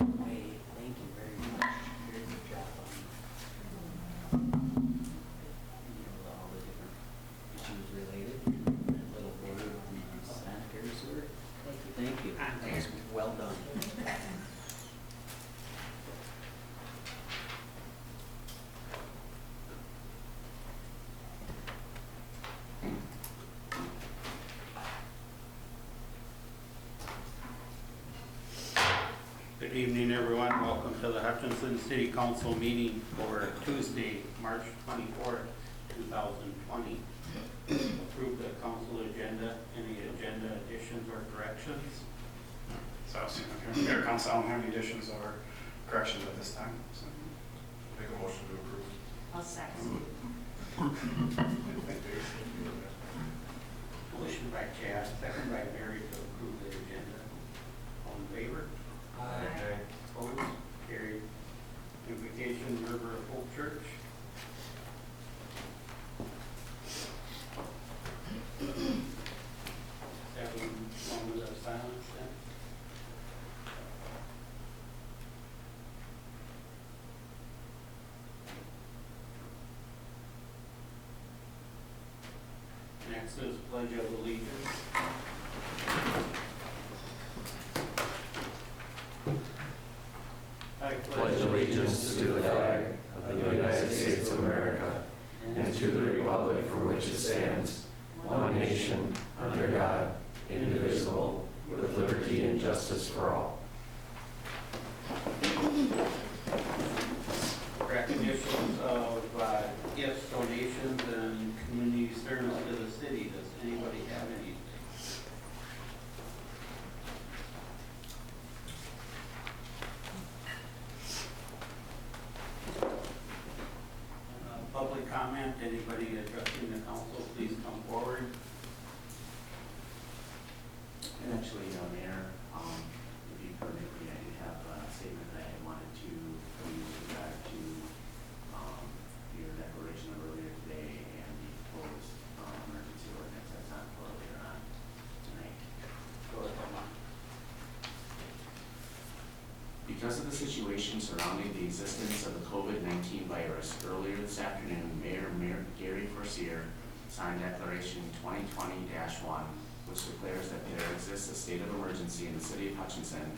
Hey, thank you very much. Very good job on all the different issues related. That little border on the sanitary sewer. Thank you. That was well done. Good evening, everyone. Welcome to the Hutchinson City Council meeting for Tuesday, March 24th, 2020. Approve the council agenda. Any agenda additions or corrections? So, Mayor, Council, I don't have any additions or corrections at this time. So. Make a motion to approve. I'll second. Motion by Chad, second by Mary to approve the agenda. All in favor? Aye. Opposed? Carried. Invocation, River of Hope Church. Have a moment of silence then. Next is Pledge of Allegiance. I pledge allegiance to the flag of the United States of America and to the republic for which it stands, one nation, under God, indivisible, with liberty and justice for all. Recognitions of gifts, donations, and community service to the city. Does anybody have anything? Public comment, anybody addressing the council, please come forward. And actually, Mayor, if you permit me, I did have a statement that I wanted to read with regard to your declaration of earlier today and the proposed emergency ordinance that's on for later on tonight. Go ahead. Because of the situation surrounding the existence of the COVID-19 virus, earlier this afternoon, Mayor Gary Forcier signed Declaration 2020-1, which declares that there exists a state of emergency in the city of Hutchinson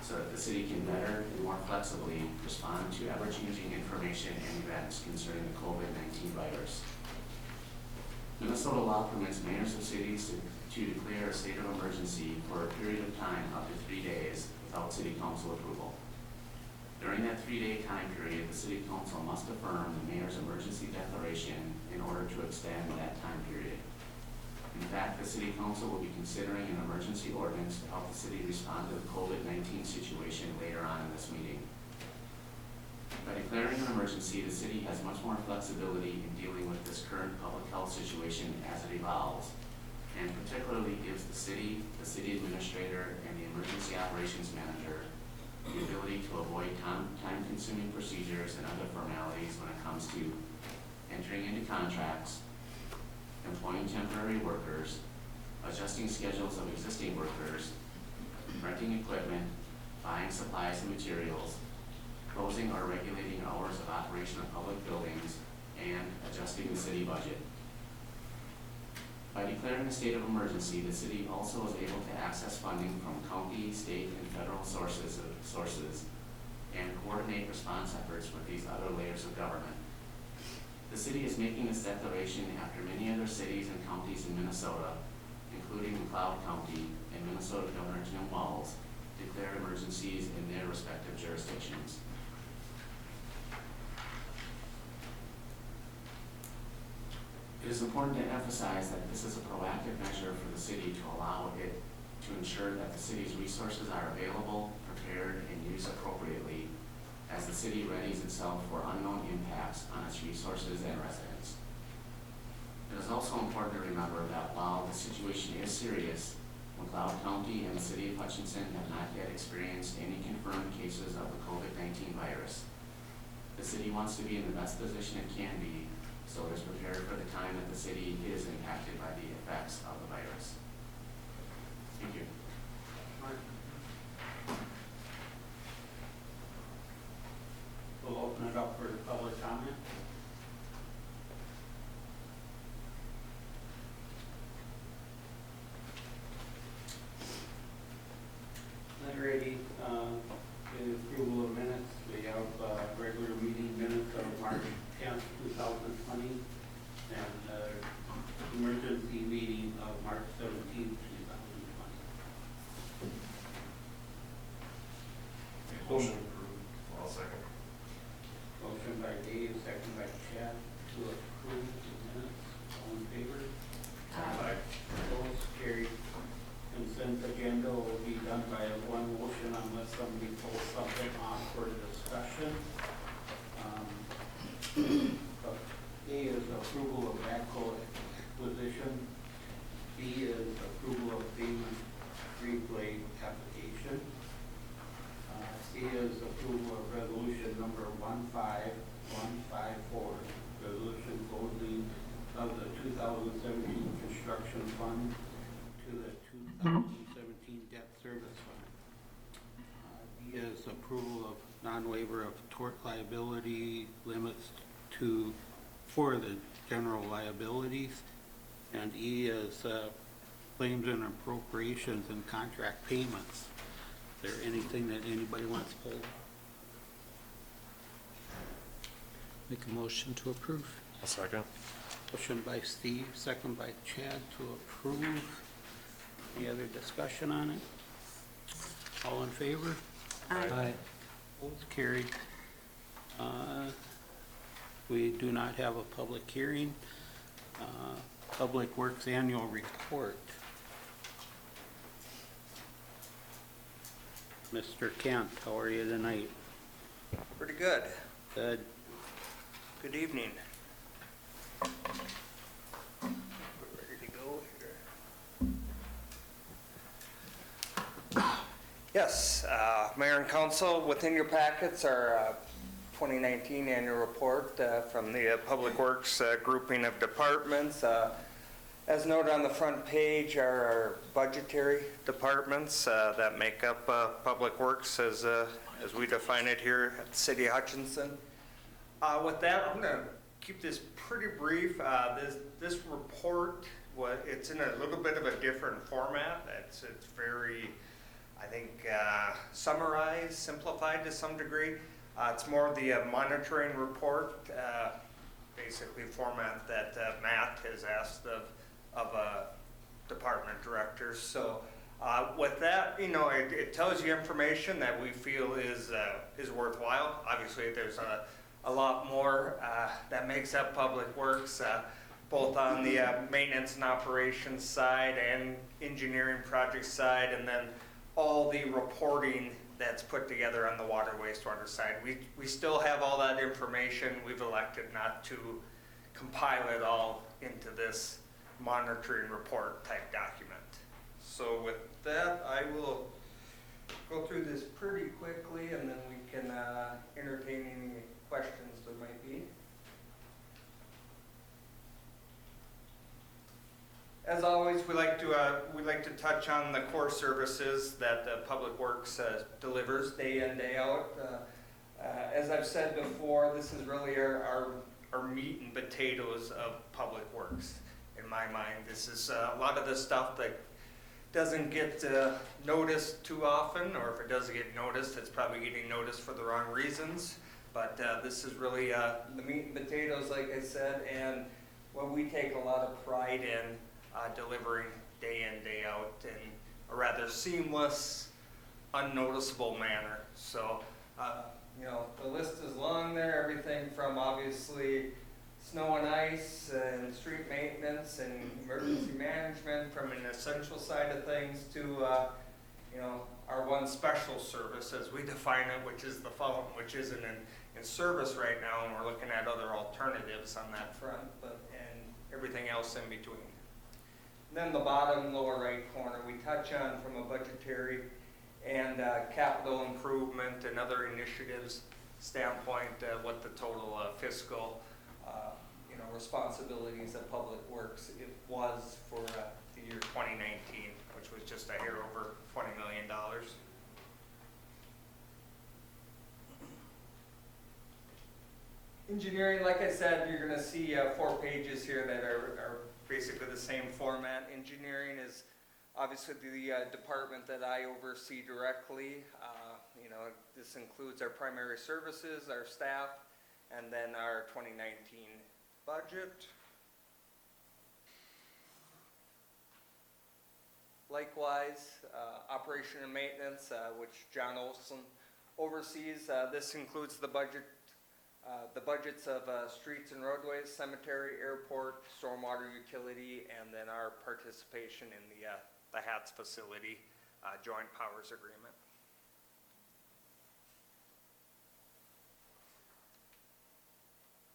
so that the city can better and more flexibly respond to ever-changing information and events concerning the COVID-19 virus. Minnesota law permits mayors of cities to declare a state of emergency for a period of time up to 3 days without city council approval. During that 3-day time period, the city council must affirm the mayor's emergency declaration in order to extend that time period. In fact, the city council will be considering an emergency ordinance to help the city respond to the COVID-19 situation later on in this meeting. By declaring an emergency, the city has much more flexibility in dealing with this current public health situation as it evolves, and particularly gives the city administrator, and the emergency operations manager the ability to avoid time-consuming procedures and other formalities when it comes to entering into contracts, employing temporary workers, adjusting schedules of existing workers, renting equipment, buying supplies and materials, closing or regulating hours of operation of public buildings, and adjusting the city budget. By declaring a state of emergency, the city also is able to access funding from county, state, and federal sources and coordinate response efforts with these other layers of government. The city is making this declaration after many other cities and counties in Minnesota, including McLeod County and Minnesota Governor Jim Walz, declared emergencies in their respective jurisdictions. It is important to emphasize that this is a proactive measure for the city to allow it to ensure that the city's resources are available, prepared, and used appropriately as the city readies itself for unknown impacts on its resources and residents. It is also important to remember that while the situation is serious, McLeod County and the city of Hutchinson have not yet experienced any confirmed cases of the COVID-19 virus. The city wants to be in the best position it can be, so it is prepared for the time that the city is impacted by the effects of the virus. Thank you. Motion approved. I'll second. Motion by Dave, second by Chad to approve the minutes. All in favor? Aye. Opposed? Carried. Consent agenda will be done by one motion unless somebody pulls something off for discussion. A is approval of backhoe acquisition. B is approval of payment replay application. C is approval of resolution number 15154, resolution closing of the 2017 construction fund to the 2017 debt service fund. D is approval of non-waiver of tort liability limits for the general liabilities. And E is claims and appropriations and contract payments. Is there anything that anybody wants pulled? Make a motion to approve. I'll second. Motion by Steve, second by Chad to approve. Any other discussion on it? All in favor? Aye. Opposed? Carried. We do not have a public hearing. Public Works Annual Report. Mr. Kent, how are you tonight? Pretty good. Good. Good evening. We're ready to go here. Yes, Mayor and Council, within your packets are 2019 annual report from the Public Works grouping of departments. As noted on the front page are our budgetary departments that make up Public Works as we define it here at the City of Hutchinson. With that, I'm going to keep this pretty brief. This report, it's in a little bit of a different format. It's very, I think, summarized, simplified to some degree. It's more the monitoring report, basically format that Matt has asked of department directors. So with that, it tells you information that we feel is worthwhile. Obviously, there's a lot more that makes up Public Works, both on the maintenance and operations side and engineering project side, and then all the reporting that's put together on the water wastewater side. We still have all that information. We've elected not to compile it all into this monitoring report type document. So with that, I will go through this pretty quickly, and then we can entertain any questions there might be. As always, we like to touch on the core services that Public Works delivers day in, day out. As I've said before, this is really our meat and potatoes of Public Works. In my mind, this is a lot of the stuff that doesn't get noticed too often, or if it does get noticed, it's probably getting noticed for the wrong reasons. But this is really the meat and potatoes, like I said, and what we take a lot of pride in delivering day in, day out in a rather seamless, unnoticeable manner. So, the list is long there, everything from obviously snow and ice and street maintenance and emergency management from an essential side of things to, our one special service as we define it, which is the phone, which isn't in service right now, and we're looking at other alternatives on that front, and everything else in between. Then the bottom lower right corner, we touch on from a budgetary and capital improvement and other initiatives standpoint, what the total fiscal responsibilities of Public Works it was for the year 2019, which was just a hair over $20 million. Engineering, like I said, you're going to see 4 pages here that are basically the same format. Engineering is obviously the department that I oversee directly. This includes our primary services, our staff, and then our 2019 budget. Likewise, operation and maintenance, which John Olson oversees. This includes the budgets of streets and roadways, cemetery, airport, stormwater utility, and then our participation in the HATS facility joint powers agreement.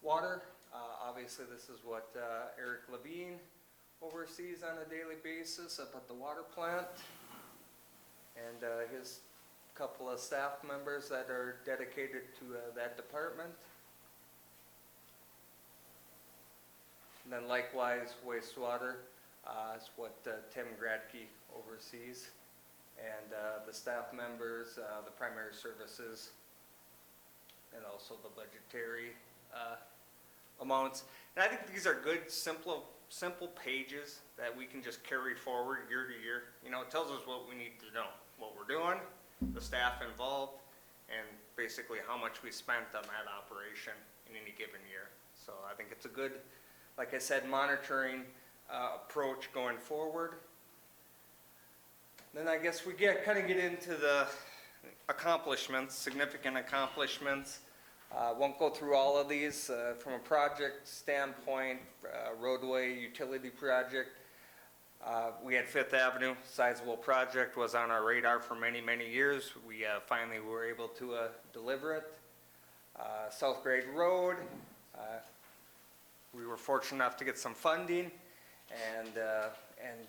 Water, obviously this is what Eric Levine oversees on a daily basis up at the water plant, and his couple of staff members that are dedicated to that department. And then likewise, wastewater is what Tim Gradke oversees, and the staff members, the primary services, and also the budgetary amounts. And I think these are good, simple pages that we can just carry forward year to year. You know, it tells us what we need to know, what we're doing, the staff involved, and basically how much we spent on that operation in any given year. So I think it's a good, like I said, monitoring approach going forward. Then I guess we kind of get into the accomplishments, significant accomplishments. Won't go through all of these. From a project standpoint, roadway utility project, we had Fifth Avenue, sizable project, was on our radar for many, many years. We finally were able to deliver it. South Grade Road, we were fortunate enough to get some funding and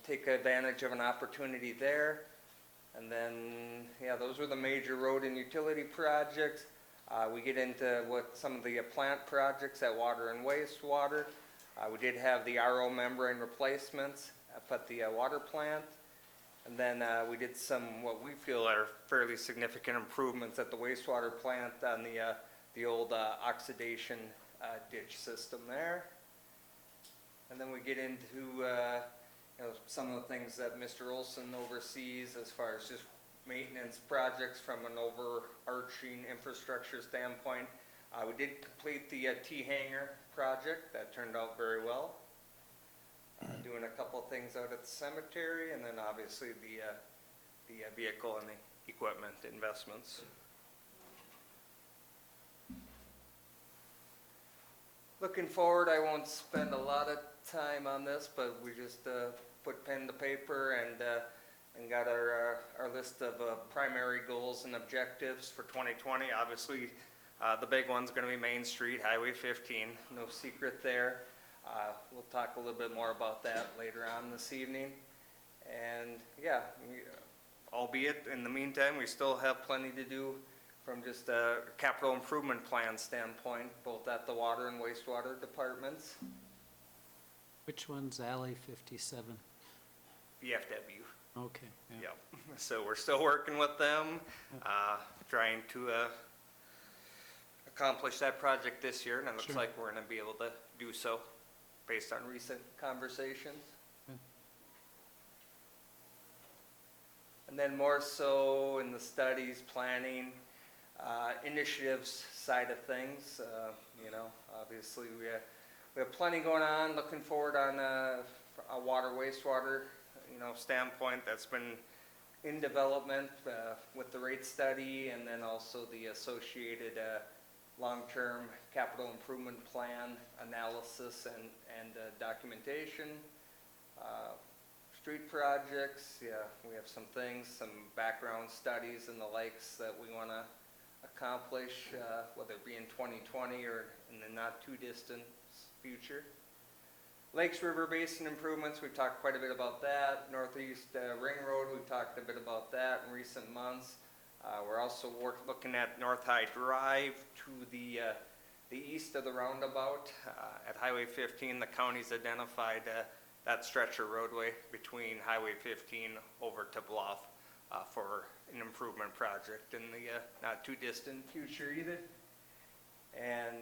take advantage of an opportunity there. And then, yeah, those were the major road and utility projects. We get into what some of the plant projects at water and wastewater. We did have the RO membrane replacements up at the water plant. And then we did some what we feel are fairly significant improvements at the wastewater plant on the old oxidation ditch system there. And then we get into some of the things that Mr. Olson oversees as far as just maintenance projects from an overarching infrastructure standpoint. We did complete the T-hanger project. That turned out very well. Doing a couple of things out at the cemetery, and then obviously the vehicle and the equipment investments. Looking forward, I won't spend a lot of time on this, but we just put pen to paper and got our list of primary goals and objectives for 2020. Obviously, the big one's going to be Main Street, Highway 15. No secret there. We'll talk a little bit more about that later on this evening. And yeah, albeit in the meantime, we still have plenty to do from just a capital improvement plan standpoint, both at the water and wastewater departments. Which one's Alley 57? VFW. Okay. Yeah. Yep. So we're still working with them, trying to accomplish that project this year, and it looks Sure. like we're going to be able to do so based on recent conversations. Okay. And then more so in the studies, planning, initiatives side of things. Obviously we have plenty going on. Looking forward on a water wastewater standpoint that's been in development with the rate study, and then also the associated long-term capital improvement plan analysis and documentation. Street projects, yeah, we have some things, some background studies and the likes that we want to accomplish, whether it be in 2020 or in the not too distant future. Lakes River Basin improvements, we've talked quite a bit about that. Northeast Ring Road, we've talked a bit about that in recent months. We're also looking at North High Drive to the east of the roundabout. At Highway 15, the county's identified that stretch of roadway between Highway 15 over to Bluff for an improvement project in the not too distant future either. And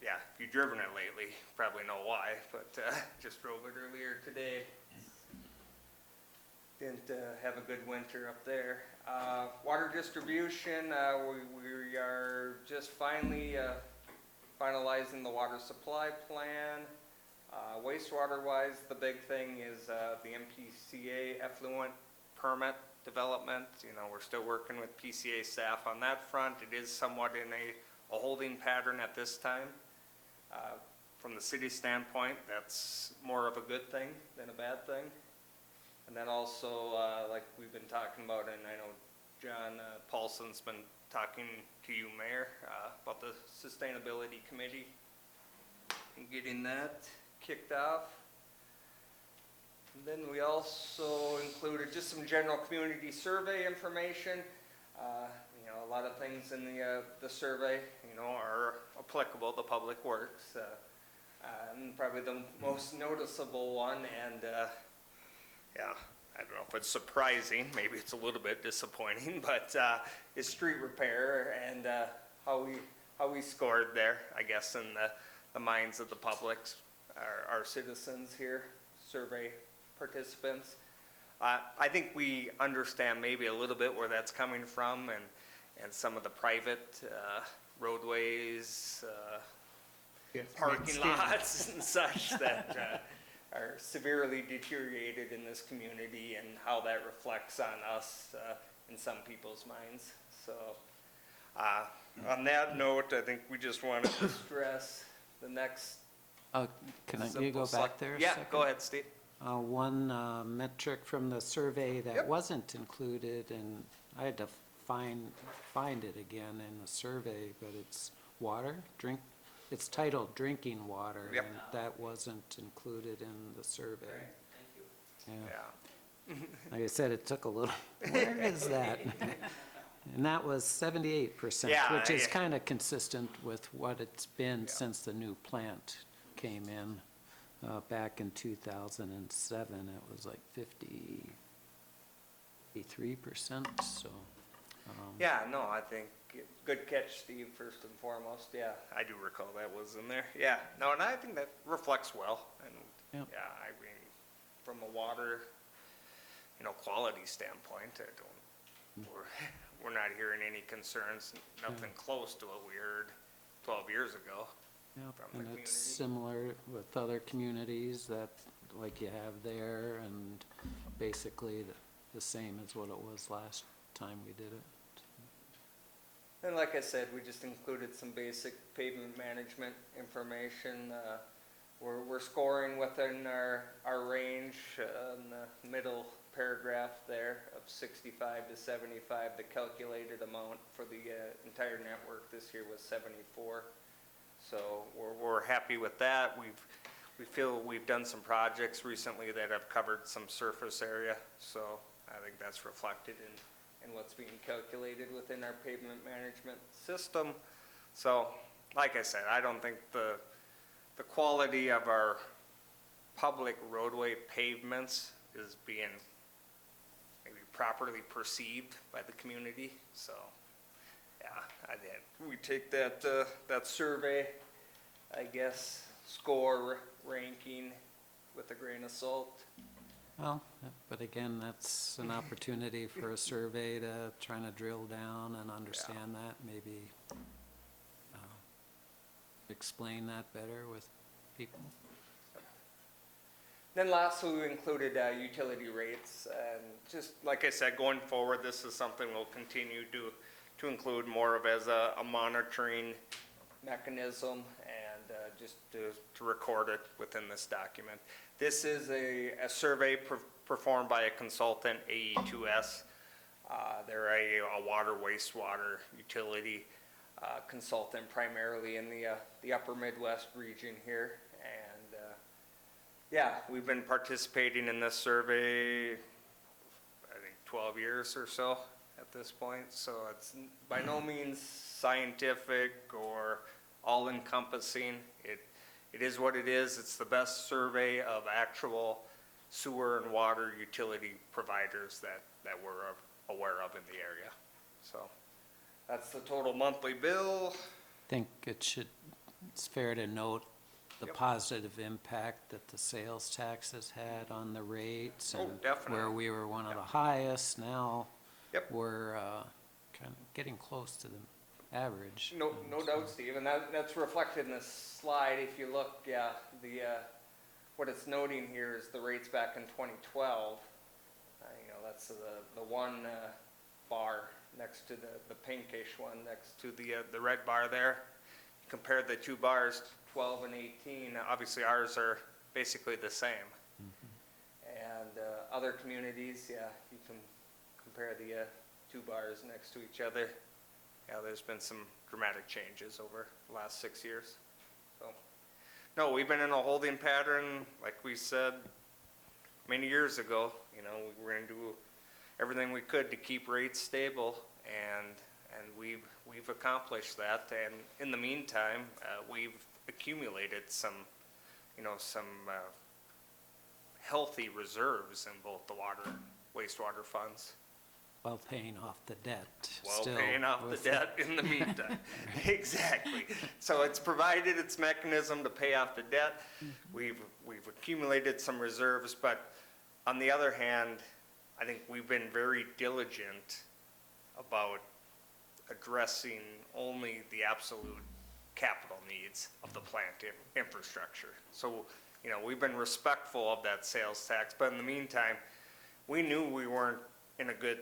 yeah, if you've driven it lately, you probably know why, but just drove it earlier today. Didn't have a good winter up there. Water distribution, we are just finally finalizing the water supply plan. Wastewater wise, the big thing is the MPCA effluent permit development. You know, we're still working with PCA staff on that front. It is somewhat in a holding pattern at this time. From the city standpoint, that's more of a good thing than a bad thing. And then also, like we've been talking about, and I know John Paulson's been talking to you, Mayor, about the Sustainability Committee and getting that kicked off. And then we also included just some general community survey information. You know, a lot of things in the survey, you know, are applicable to Public Works. And probably the most noticeable one, and yeah, I don't know if it's surprising, maybe it's a little bit disappointing, but is street repair and how we scored there, I guess, in the minds of the public, our citizens here, survey participants. I think we understand maybe a little bit where that's coming from, and some of the private roadways, parking lots and such that are severely deteriorated in this community, and how that reflects on us in some people's minds. So on that note, I think we just wanted to stress the next. Can you simple go back select- there a Yeah, second? go ahead, Steve. One metric from the survey that Yep. wasn't included, and I had to find it again in the survey, but it's water, it's titled drinking water. Yep. And that wasn't included in the survey. Thank you. Yeah. Yeah. Like I said, it took a little, where is that? And that was 78%, Yeah, which is yeah. kind of consistent with what it's been Yeah. since the new plant came in. Back in 2007, it was like 53%, so. Yeah, no, I think, good catch, Steve, first and foremost. Yeah, I do recall that was in there. Yeah, no, and I think that reflects well. And Yep. yeah, I mean, from a water, you know, quality standpoint, we're not hearing any concerns, nothing close to what we heard 12 years ago. Yeah, from the and community. it's similar with other communities that, like you have there, and basically the same as what it was last time we did it. And like I said, we just included some basic pavement management information. We're scoring within our range in the middle paragraph there of 65 to 75. The calculated amount for the entire network this year was 74. So we're happy with that. We feel we've done some projects recently that have covered some surface area. So I think that's reflected in what's being calculated within our pavement management system. So like I said, I don't think the quality of our public roadway pavements is being maybe properly perceived by the community. So yeah, we take that survey, I guess, score ranking with a grain of salt. Well, but again, that's an opportunity for a survey to try to drill down and understand that, maybe explain that better with people. Then lastly, we included utility rates, and just like I said, going forward, this is something we'll continue to include more of as a monitoring mechanism, and just to record it within this document. This is a survey performed by a consultant, AE2S. They're a water wastewater utility consultant primarily in the upper Midwest region here. And yeah, we've been participating in this survey, I think 12 years or so at this point. So it's by no means scientific or all-encompassing. It is what it is. It's the best survey of actual sewer and water utility providers that we're aware of in the area. So that's the total monthly bill. I think it's fair to note the Yep. positive impact that the sales tax has had on the rates. Oh, And definitely. where we were one of Yep. the highest, now Yep. we're kind of getting close to the average. No And doubt, so- Steve, and that's reflected in this slide. If you look, yeah, what it's noting here is the rates back in 2012. You know, that's the one bar next to the pinkish one next to the red bar there. Compare the two bars, 12 and 18, obviously ours are basically the same. And other communities, yeah, you can compare the two bars next to each other. Yeah, there's been some dramatic changes over the last 6 years. So, no, we've been in a holding pattern, like we said many years ago. You know, we were going to do everything we could to keep rates stable, and we've accomplished that. And in the meantime, we've accumulated some healthy reserves in both the water, wastewater funds. While paying off the debt. While still paying off the with debt in the meantime. Exactly. So it's provided its mechanism to pay off the debt. We've accumulated some reserves, but on the other hand, I think we've been very diligent about addressing only the absolute capital needs of the plant infrastructure. So, you know, we've been respectful of that sales tax, but in the meantime, we knew we weren't in a good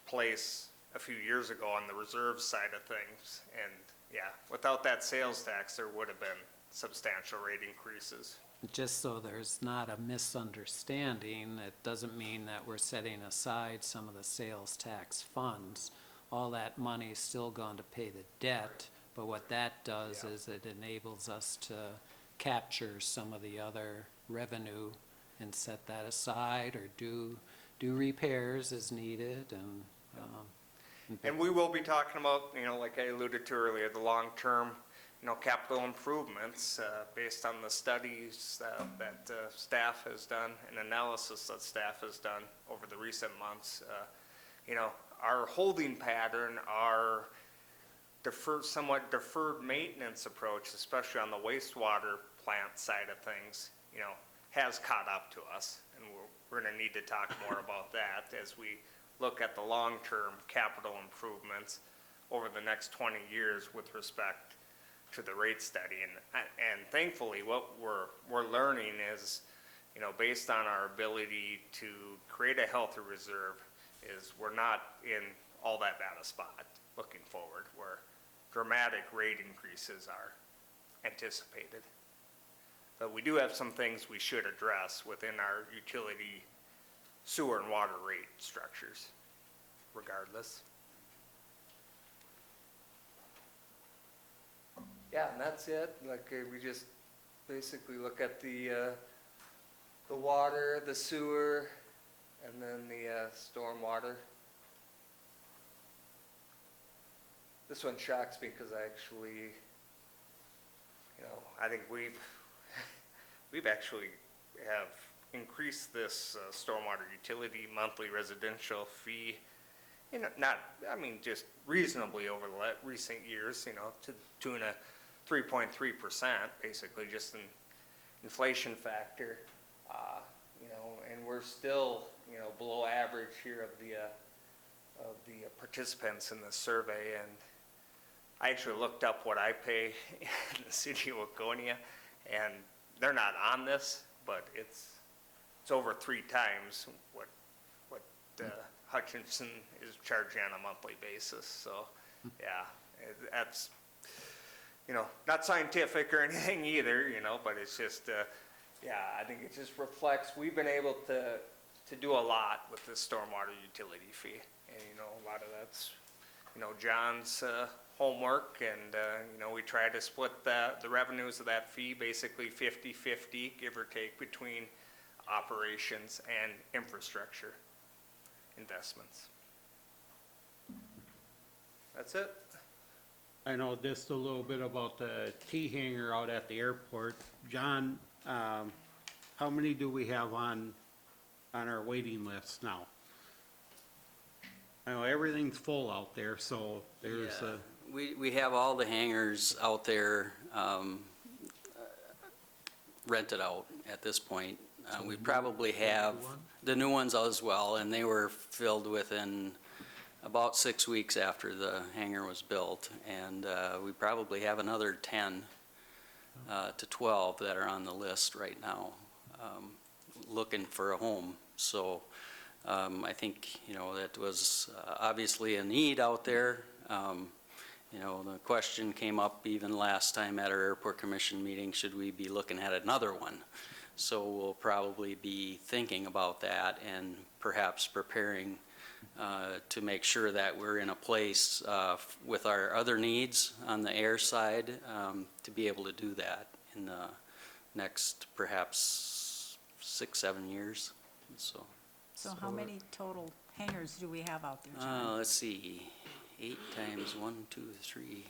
place a few years ago on the reserve side of things. And yeah, without that sales tax, there would have been substantial rate increases. Just so there's not a misunderstanding, it doesn't mean that we're setting aside some of the sales tax funds. All that money is still going to pay the debt, but what that does is it enables us to capture some of the other revenue and set that aside or do repairs as needed. And we will be talking about, you know, like I alluded to earlier, the long-term, you know, capital improvements based on the studies that staff has done and analysis that staff has done over the recent months. You know, our holding pattern, our somewhat deferred maintenance approach, especially on the wastewater plant side of things, you know, has caught up to us. And we're going to need to talk more about that as we look at the long-term capital improvements over the next 20 years with respect to the rate study. And thankfully, what we're learning is, you know, based on our ability to create a healthy reserve, is we're not in all that bad a spot looking forward, where dramatic rate increases are anticipated. But we do have some things we should address within our utility, sewer, and water rate structures, regardless. Yeah, and that's it. Like we just basically look at the water, the sewer, and then the storm water. This one shocks me because I actually, you know, I think we've actually have increased this stormwater utility monthly residential fee, you know, just reasonably over the recent years, you know, to the tune of 3.3%, basically just an inflation factor, you know, and we're still, you know, below average here of the participants in this survey. And I actually looked up what I pay in the city of Waconia, and they're not on this, but it's over 3 times what Hutchinson is charging on a monthly basis. So, yeah, that's, you know, not scientific or anything either, you know, but it's just, yeah, I think it just reflects we've been able to do a lot with this stormwater utility fee, and you know, a lot of that's, you know, John's homework, and you know, we try to split the revenues of that fee basically 50-50, give or take, between operations and infrastructure investments. That's it. I know just a little bit about the T-hanger out at the airport. John, how many do we have on our waiting list now? I know everything's full out there, so there's Yeah. We have all the hangars out there rented out at this point. We probably have the new ones as well, and they were filled within about 6 weeks after the hangar was built. And we probably have another 10 to 12 that are on the list right now, looking for a home. So I think, that was obviously a need out there. The question came up even last time at our airport commission meeting, should we be looking at another one? So we'll probably be thinking about that and perhaps preparing to make sure that we're in a place with our other needs on the air side to be able to do that in the next perhaps 6-7 years. So how many total hangars do we have out there, John? Let's see, 8 times 1, 2, 3,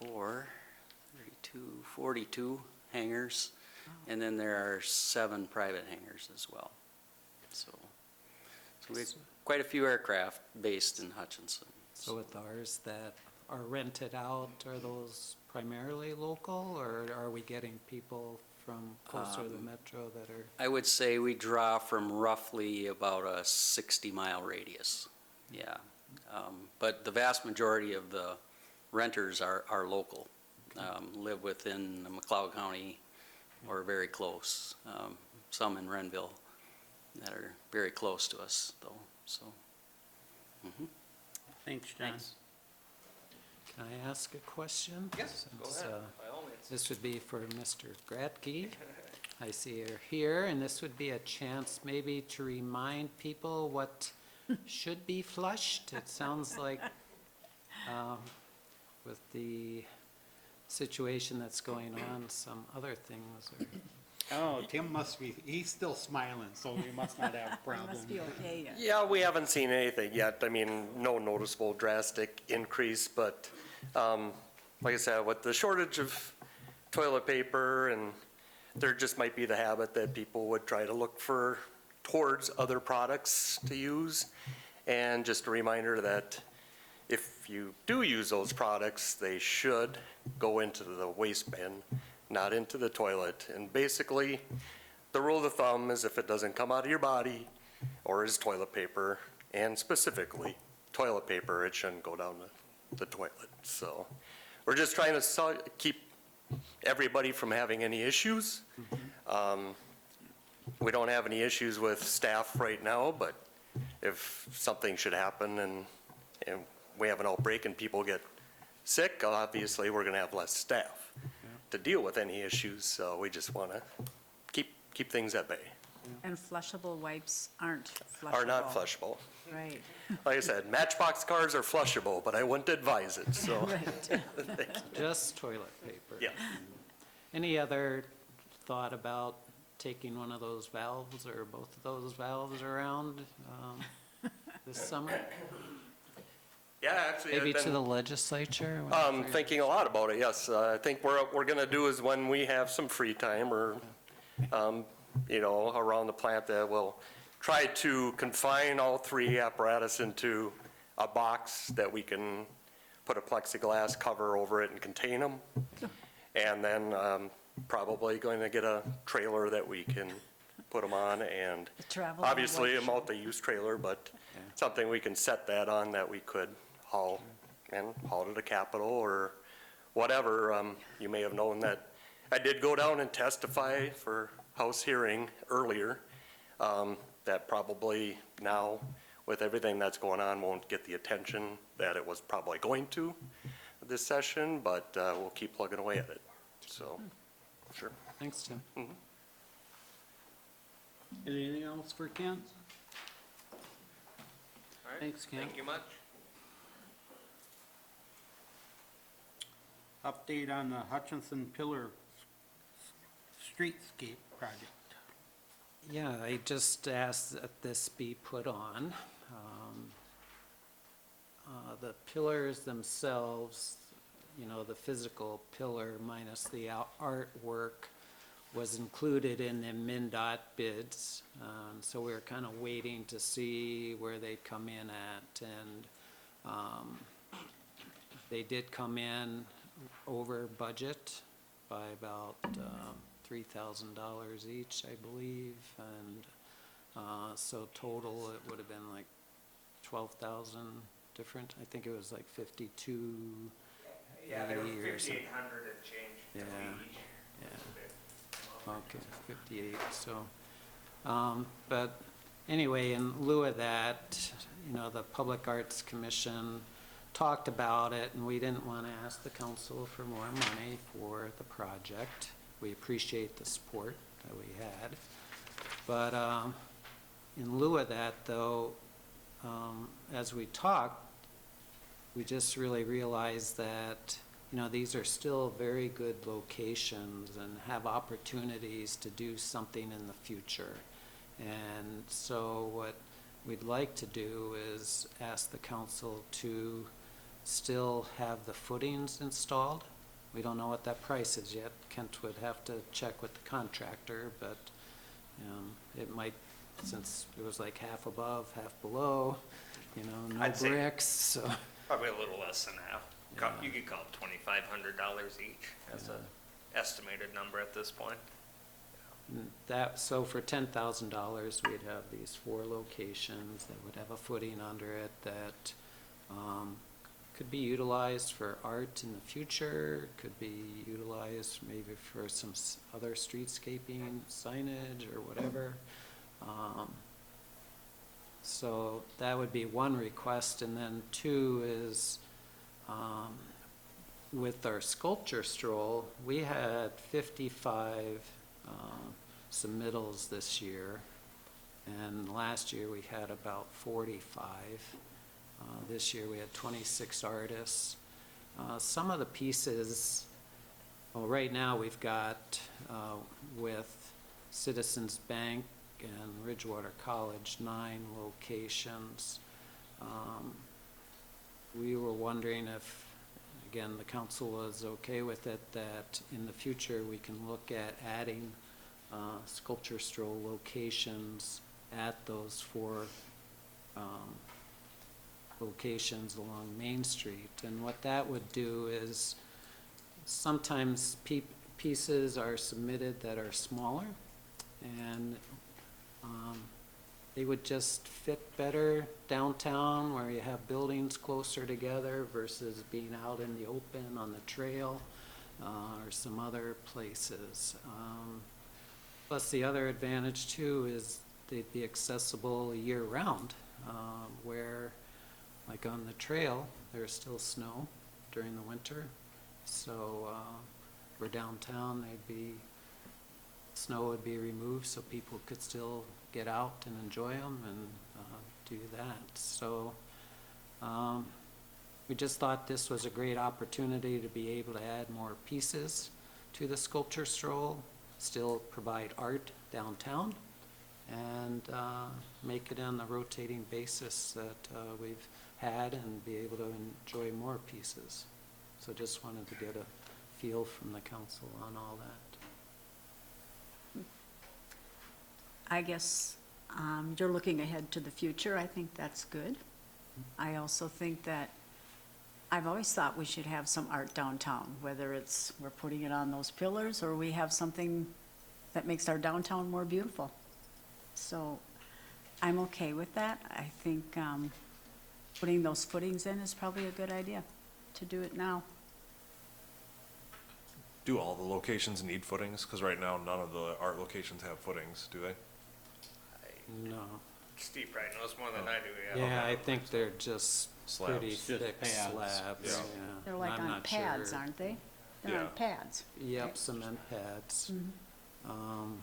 4, 32, 42 hangars. And then there are 7 private hangars as well. So we have quite a few aircraft based in Hutchinson. So with ours that are rented out, are those primarily local, or are we getting people from closer to the metro that are? I would say we draw from roughly about a 60-mile radius, yeah. But the vast majority of the renters are local, live within the McLeod County or very close. Some in Renville that are very close to us, though, so. Thanks, John. Can I ask a question? Yes, go Since, ahead, by all means. This would be for Mr. Gradke. I see you're here, and this would be a chance maybe to remind people what should be flushed. It sounds like with the situation that's going on, some other things are. Oh, Tim must be, he's still smiling, so we must not have a It problem. must be okay yet. Yeah, we haven't seen anything yet. I mean, no noticeable drastic increase, but like I said, with the shortage of toilet paper, and there just might be the habit that people would try to look towards other products to use. And just a reminder that if you do use those products, they should go into the waste bin, not into the toilet. And basically, the rule of thumb is if it doesn't come out of your body or is toilet paper, and specifically toilet paper, it shouldn't go down the toilet. So we're just trying to keep everybody from having any issues. We don't have any issues with staff right now, but if something should happen and we have an outbreak and people get sick, obviously we're going to have less staff to deal with any issues. So we just want to keep things at bay. And flushable wipes aren't flushable. Are not flushable. Right. Like I said, Matchbox cars are flushable, but I wouldn't advise it, so. Just toilet paper. Yeah. Any other thought about taking one of those valves or both of those valves around this summer? Yeah, actually, Maybe I've to been the legislature? thinking a lot about it, yes. I think what we're gonna do is when we have some free time or, around the plant, that we'll try to confine all 3 apparatus into a box that we can put a plexiglass cover over it and contain them. And then probably going to get a trailer that we can put them on, and Travel obviously a wipe. multi-use trailer, but something we can set that on that we could haul to the Capitol or whatever. You may have known that I did go down and testify for House hearing earlier. That probably now, with everything that's going on, won't get the attention that it was probably going to this session, but we'll keep plugging away at it. So, sure. Thanks, Tim. Anything else for Kent? All right. Thanks, Kent. Thank you much. Update on the Hutchinson Pillar Streetscape project. Yeah, I just asked that this be put on. The pillars themselves, the physical pillar minus the artwork was included in the MnDOT bids. So we were kind of waiting to see where they'd come in at, and they did come in over budget by about $3,000 each, I believe, and so total it would have been like 12,000 different. I think it was like 52. Yeah, they were 80 or something. 5,800 and change. Yeah. Yeah. Okay, 58, so, but anyway, in lieu of that, you know, the Public Arts Commission talked about it, and we didn't want to ask the council for more money for the project. We appreciate the support that we had. But in lieu of that, though, as we talked, we just really realized that, you know, these are still very good locations and have opportunities to do something in the future. And so what we'd like to do is ask the council to still have the footings installed. We don't know what that price is yet. Kent would have to check with the contractor, but it might, since it was like half above, half below, you know, no I'd say- bricks, so. Probably a little less than half. Yeah. You could call it $2,500 each as Yeah. an estimated number at this point. So for $10,000, we'd have these 4 locations that would have a footing under it that could be utilized for art in the future, could be utilized maybe for some other streetscaping signage or whatever. So that would be one request, and then 2 is with our sculpture stroll, we had 55 submittals this year, and last year we had about 45. This year we had 26 artists. Some of the pieces, well, right now we've got with Citizens Bank and Ridgewater College 9 locations. We were wondering if, again, the council was okay with it, that in the future we can look at adding sculpture stroll locations at those 4 locations along Main Street. And what that would do is sometimes pieces are submitted that are smaller, and they would just fit better downtown where you have buildings closer together versus being out in the open on the trail or some other places. Plus the other advantage too is they'd be accessible year-round, where like on the trail there's still snow during the winter, so for downtown snow would be removed so people could still get out and enjoy them and do that. So we just thought this was a great opportunity to be able to add more pieces to the sculpture stroll, still provide art downtown, and make it on the rotating basis that we've had and be able to enjoy more pieces. So just wanted to get a feel from the council on all that. I guess you're looking ahead to the future. I think that's good. I also think that I've always thought we should have some art downtown, whether it's we're putting it on those pillars or we have something that makes our downtown more beautiful. So I'm okay with that. I think putting those footings in is probably a good idea to do it now. Do all the locations need footings? Because right now, none of the art locations have footings, do they? No. Steve probably knows more than I do, yeah. Yeah, I think they're just Slabs. pretty Just thick pads. slabs, Yeah. yeah. They're like I'm on not pads, sure. aren't they? They're on Yeah. pads. Yep, cement pads. Mhm.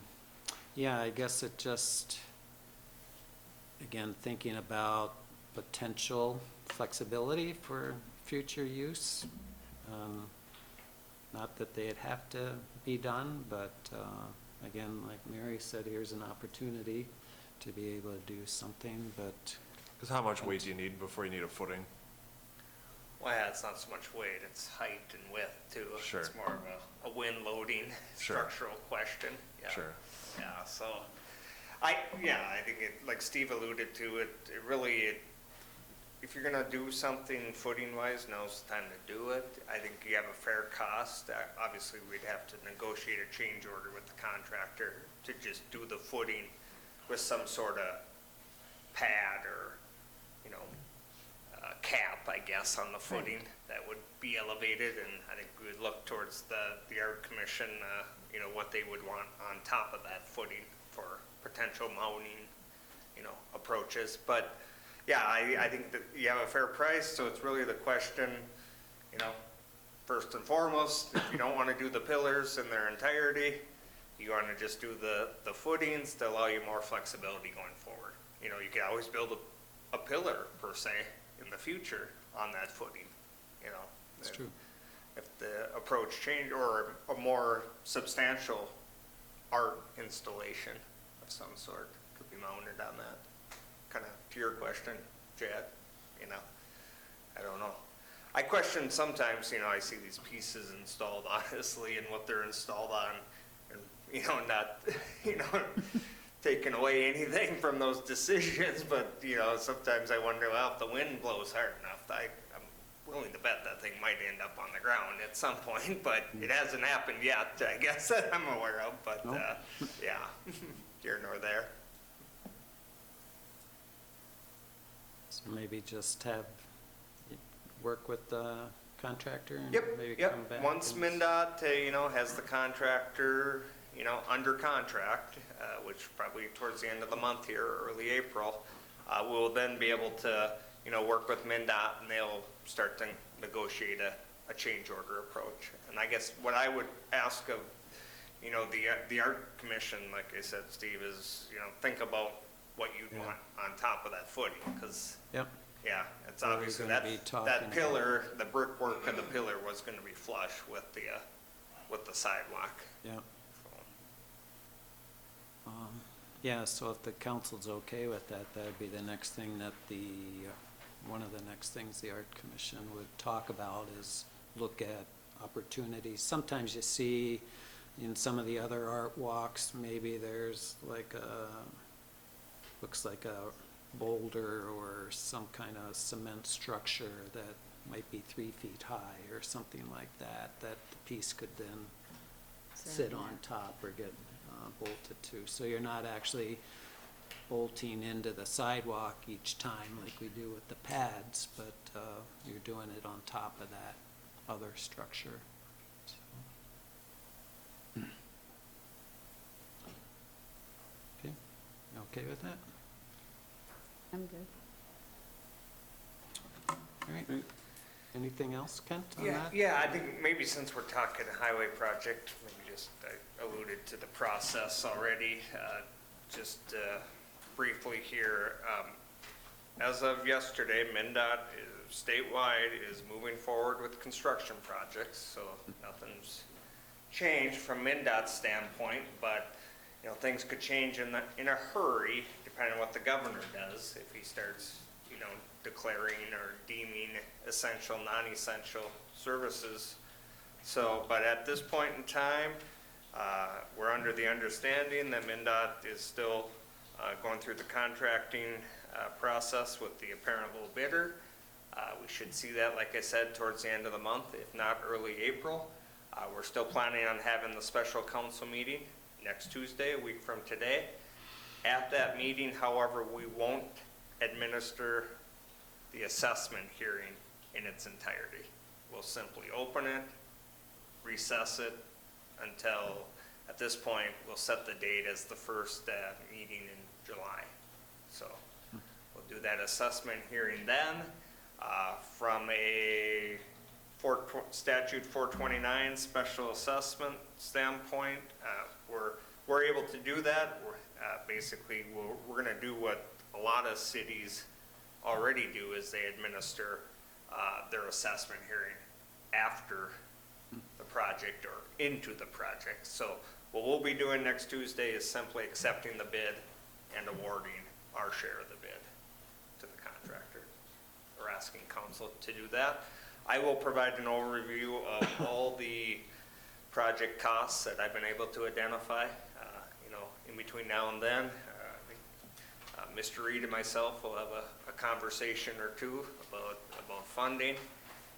Yeah, I guess it just, again, thinking about potential flexibility for future use. Not that they'd have to be done, but again, like Mary said, here's an opportunity to be able to do something, but Because how much weight do you need before you need a footing? Well, yeah, it's not so much weight, it's height and width too. Sure. It's more of a wind loading Sure. structural question. Yeah. Sure. Yeah, so, I think it, like Steve alluded to, if you're gonna do something footing wise, now's the time to do it. I think you have a fair cost. Obviously, we'd have to negotiate a change order with the contractor to just do the footing with some sort of pad or, cap, I guess, on the footing that would be elevated. And I think we would look towards the art commission, what they would want on top of that footing for potential mounting, approaches. But yeah, I think that you have a fair price, so it's really the question, first and foremost, if you don't want to do the pillars in their entirety, you want to just do the footings to allow you more flexibility going forward. You can always build a pillar per se in the future on that footing, It's true. if the approach change, or a more substantial art installation of some sort could be mounted on that. Kind of to your question, Chad, I don't know. I question sometimes, I see these pieces installed honestly and what they're installed on, and, not, taking away anything from those decisions, but, sometimes I wonder, well, if the wind blows hard enough, I'm willing to bet that thing might end up on the ground at some point, but it hasn't happened yet, I guess, that I'm aware of, but, Nope. yeah, here nor there. So maybe just work with the contractor and maybe Yep, come back. once and- MnDOT, has the contractor, under contract, which probably towards the end of the month here, early April, we'll then be able to, work with MnDOT, and they'll start to negotiate a change order approach. And I guess what I would ask of, the Art Commission, like I said, Steve, is, think about what you'd want on top of that footing, because Yep, yeah, it's What are we obviously gonna be that talking pillar, the brickwork of the pillar was gonna be flush with the sidewalk. yep. Yeah, so if the council's okay with that, that'd be the next thing that one of the next things the Art Commission would talk about is look at opportunities. Sometimes you see in some of the other art walks, maybe there's looks like a boulder or some kind of cement structure that might be 3 feet high or something like that, that the piece could then sit on top or get bolted to. So you're not actually bolting into the sidewalk each time like we do with the pads, but you're doing it on top of that other structure. So. Okay, you okay with that? I'm good. All right. Anything else, Kent, on Yeah, that? yeah, I think maybe since we're talking highway project, maybe just, I alluded to the process already, just briefly here. As of yesterday, MnDOT statewide is moving forward with construction projects, so nothing's changed from MnDOT's standpoint, but, things could change in a hurry, depending on what the governor does, if he starts, declaring or deeming essential, non-essential services. So, but at this point in time, we're under the understanding that MnDOT is still going through the contracting process with the apparent low bidder. We should see that, like I said, towards the end of the month, if not early April. We're still planning on having the special council meeting next Tuesday, a week from today. At that meeting, however, we won't administer the assessment hearing in its entirety. We'll simply open it, recess it until, at this point, we'll set the date as the first meeting in July. So we'll do that assessment hearing then. From a statute 429 special assessment standpoint, we're able to do that. Basically, we're going to do what a lot of cities already do, is they administer their assessment hearing after the project or into the project. So what we'll be doing next Tuesday is simply accepting the bid and awarding our share of the bid to the contractor. We're asking council to do that. I will provide an overview of all the project costs that I've been able to identify, in between now and then. Mr. Reed and myself will have a conversation or two about funding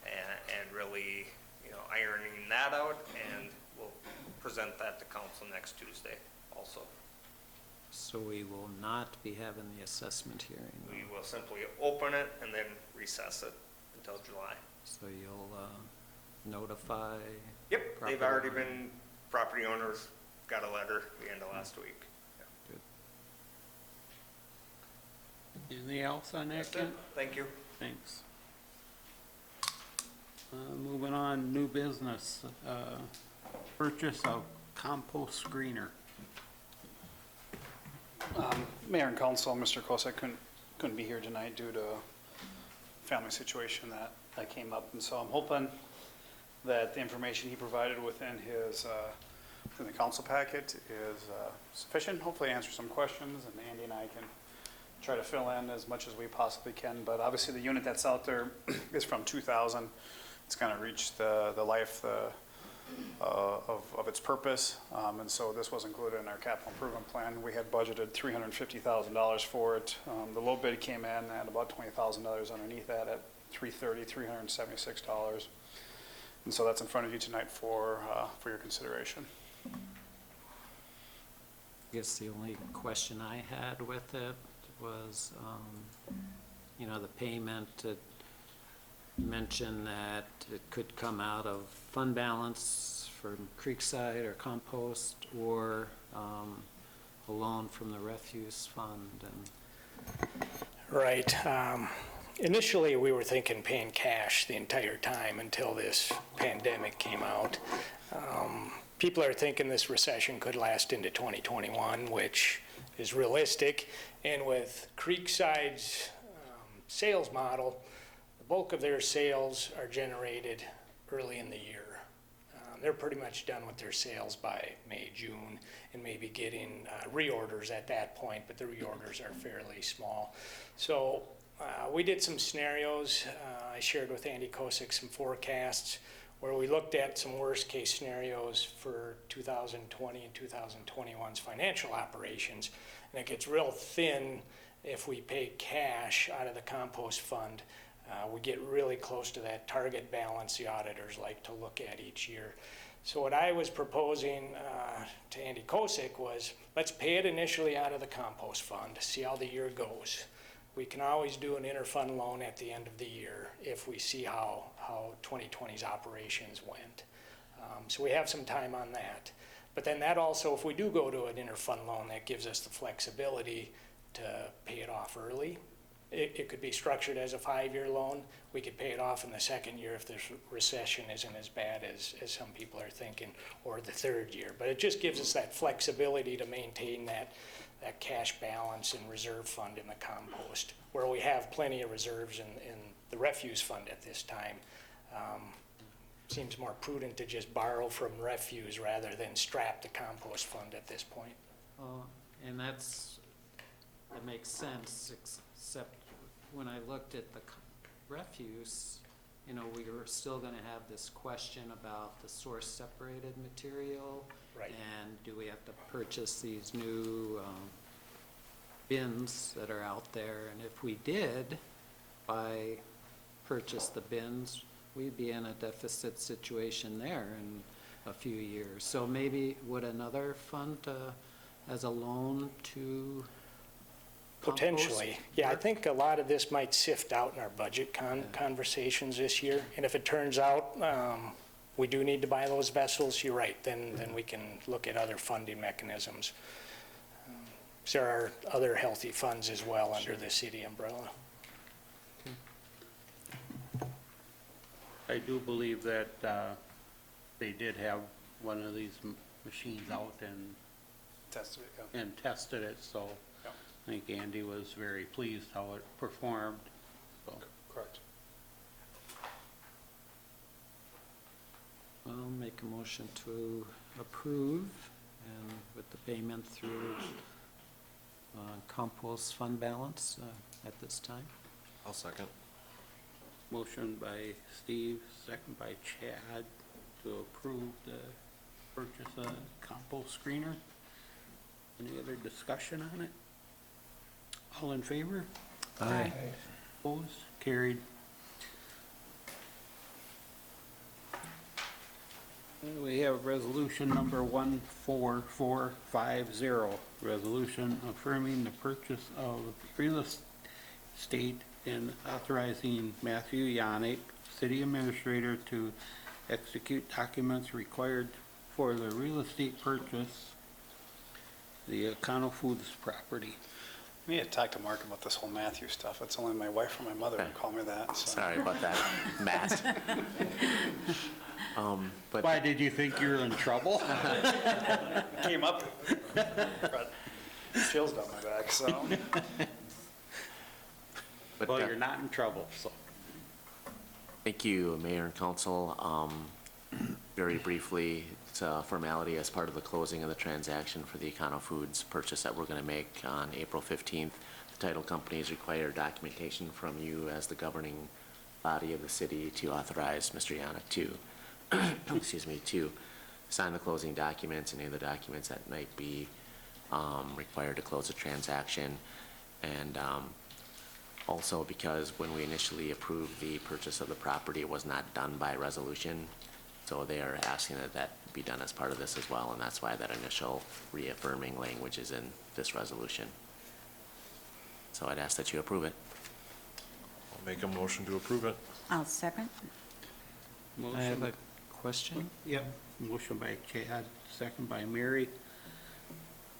and really, ironing that out, and we'll present that to council next Tuesday also. So we will not be having the assessment hearing? We will simply open it and then recess it until July. So you'll notify? Yep, they've property already owner? been, property owners got a letter the end of last week. Yeah. Good. Anything else on that, That's it. Ken? Thank you. Thanks. Moving on, new business, purchase of compost screener. Mayor and council, Mr. Kosek couldn't be here tonight due to a family situation that came up. And so I'm hoping that the information he provided within the council packet is sufficient. Hopefully answer some questions, and Andy and I can try to fill in as much as we possibly can. But obviously, the unit that's out there is from 2000. It's kind of reached the life of its purpose. And so this was included in our capital improvement plan. We had budgeted $350,000 for it. The low bid came in at about $20,000 underneath that at $376. And so that's in front of you tonight for your consideration. I guess the only question I had with it was, the payment, it mentioned that it could come out of fund balance from Creekside or compost, or a loan from the refuse fund. And Right. Initially, we were thinking paying cash the entire time until this pandemic came out. People are thinking this recession could last into 2021, which is realistic. And with Creekside's sales model, the bulk of their sales are generated early in the year. They're pretty much done with their sales by May, June, and maybe getting reorders at that point, but the reorders are fairly small. So we did some scenarios. I shared with Andy Kosick some forecasts where we looked at some worst case scenarios for 2020 and 2021's financial operations. And it gets real thin if we pay cash out of the compost fund. We get really close to that target balance the auditors like to look at each year. So what I was proposing to Andy Kosick was, let's pay it initially out of the compost fund, see how the year goes. We can always do an interfund loan at the end of the year if we see how 2020's operations went. So we have some time on that. But then that also, if we do go to an interfund loan, that gives us the flexibility to pay it off early. It could be structured as a 5-year loan. We could pay it off in the second year if the recession isn't as bad as some people are thinking, or the third year. But it just gives us that flexibility to maintain that cash balance and reserve fund in the compost, where we have plenty of reserves in the refuse fund at this time. Seems more prudent to just borrow from refuse rather than strap the compost fund at this point. and that makes sense, except when I looked at the refuse, we were still gonna have this question about the source separated material. Right. And do we have to purchase these new bins that are out there? And if we did purchase the bins, we'd be in a deficit situation there in a few years. So maybe would another fund as a loan to Potentially. Yeah, I think a lot of this might sift out in our budget conversations this year. And if it turns out we do need to buy those vessels, you're right, then we can look at other funding mechanisms. There are other healthy funds as well under the city umbrella. I do believe that they did have one of these machines out and Tested it, yeah. tested it, so Yep. I think Andy was very pleased how it performed. So, Correct. I'll make a motion to approve, and with the payment through compost fund balance at this time. I'll second. motion by Steve, second by Chad, to approve the purchase of compost screener. Any other discussion on it? All in favor? Aye. Opposed? Carried. And we have resolution number 14450, resolution affirming the purchase of real estate and authorizing Matthew Yannick, city administrator, to execute documents required for the real estate purchase, the Econo Foods property. We need to talk to Mark about this whole Matthew stuff. It's only my wife or my mother who call me that. So. Sorry about that, Matt. But Why, did you think you were in trouble? Came up, but chills down my back, so. but, Well, you're not in trouble, so. thank you, Mayor and Council. Very briefly, it's a formality as part of the closing of the transaction for the Econo Foods purchase that we're going to make on April 15th. The title companies require documentation from you as the governing body of the city to authorize Mr. Yannick to, excuse me, to sign the closing documents and any of the documents that might be required to close the transaction. And also because when we initially approved the purchase of the property, it was not done by resolution. So they are asking that that be done as part of this as well, and that's why that initial reaffirming language is in this resolution. So I'd ask that you approve it. I'll make a motion to approve it. I'll second. I have a question. Yep, motion by Chad, second by Mary.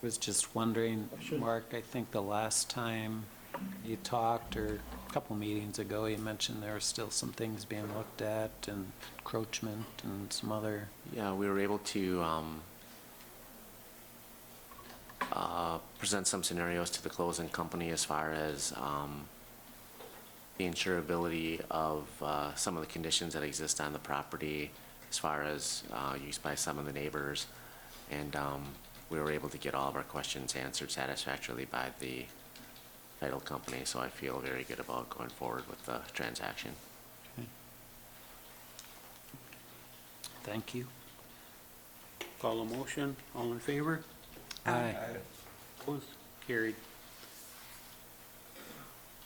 Was just wondering, Mark, I think the last time you talked, or a couple meetings ago, you mentioned there were still some things being looked at, and encroachment and some other. Yeah, we were able to present some scenarios to the closing company as far as the insurability of some of the conditions that exist on the property, as far as use by some of the neighbors, and we were able to get all of our questions answered satisfactorily by the title company, so I feel very good about going forward with the transaction. Okay. Thank you. Call a motion, all in favor? Aye. Opposed? Carried.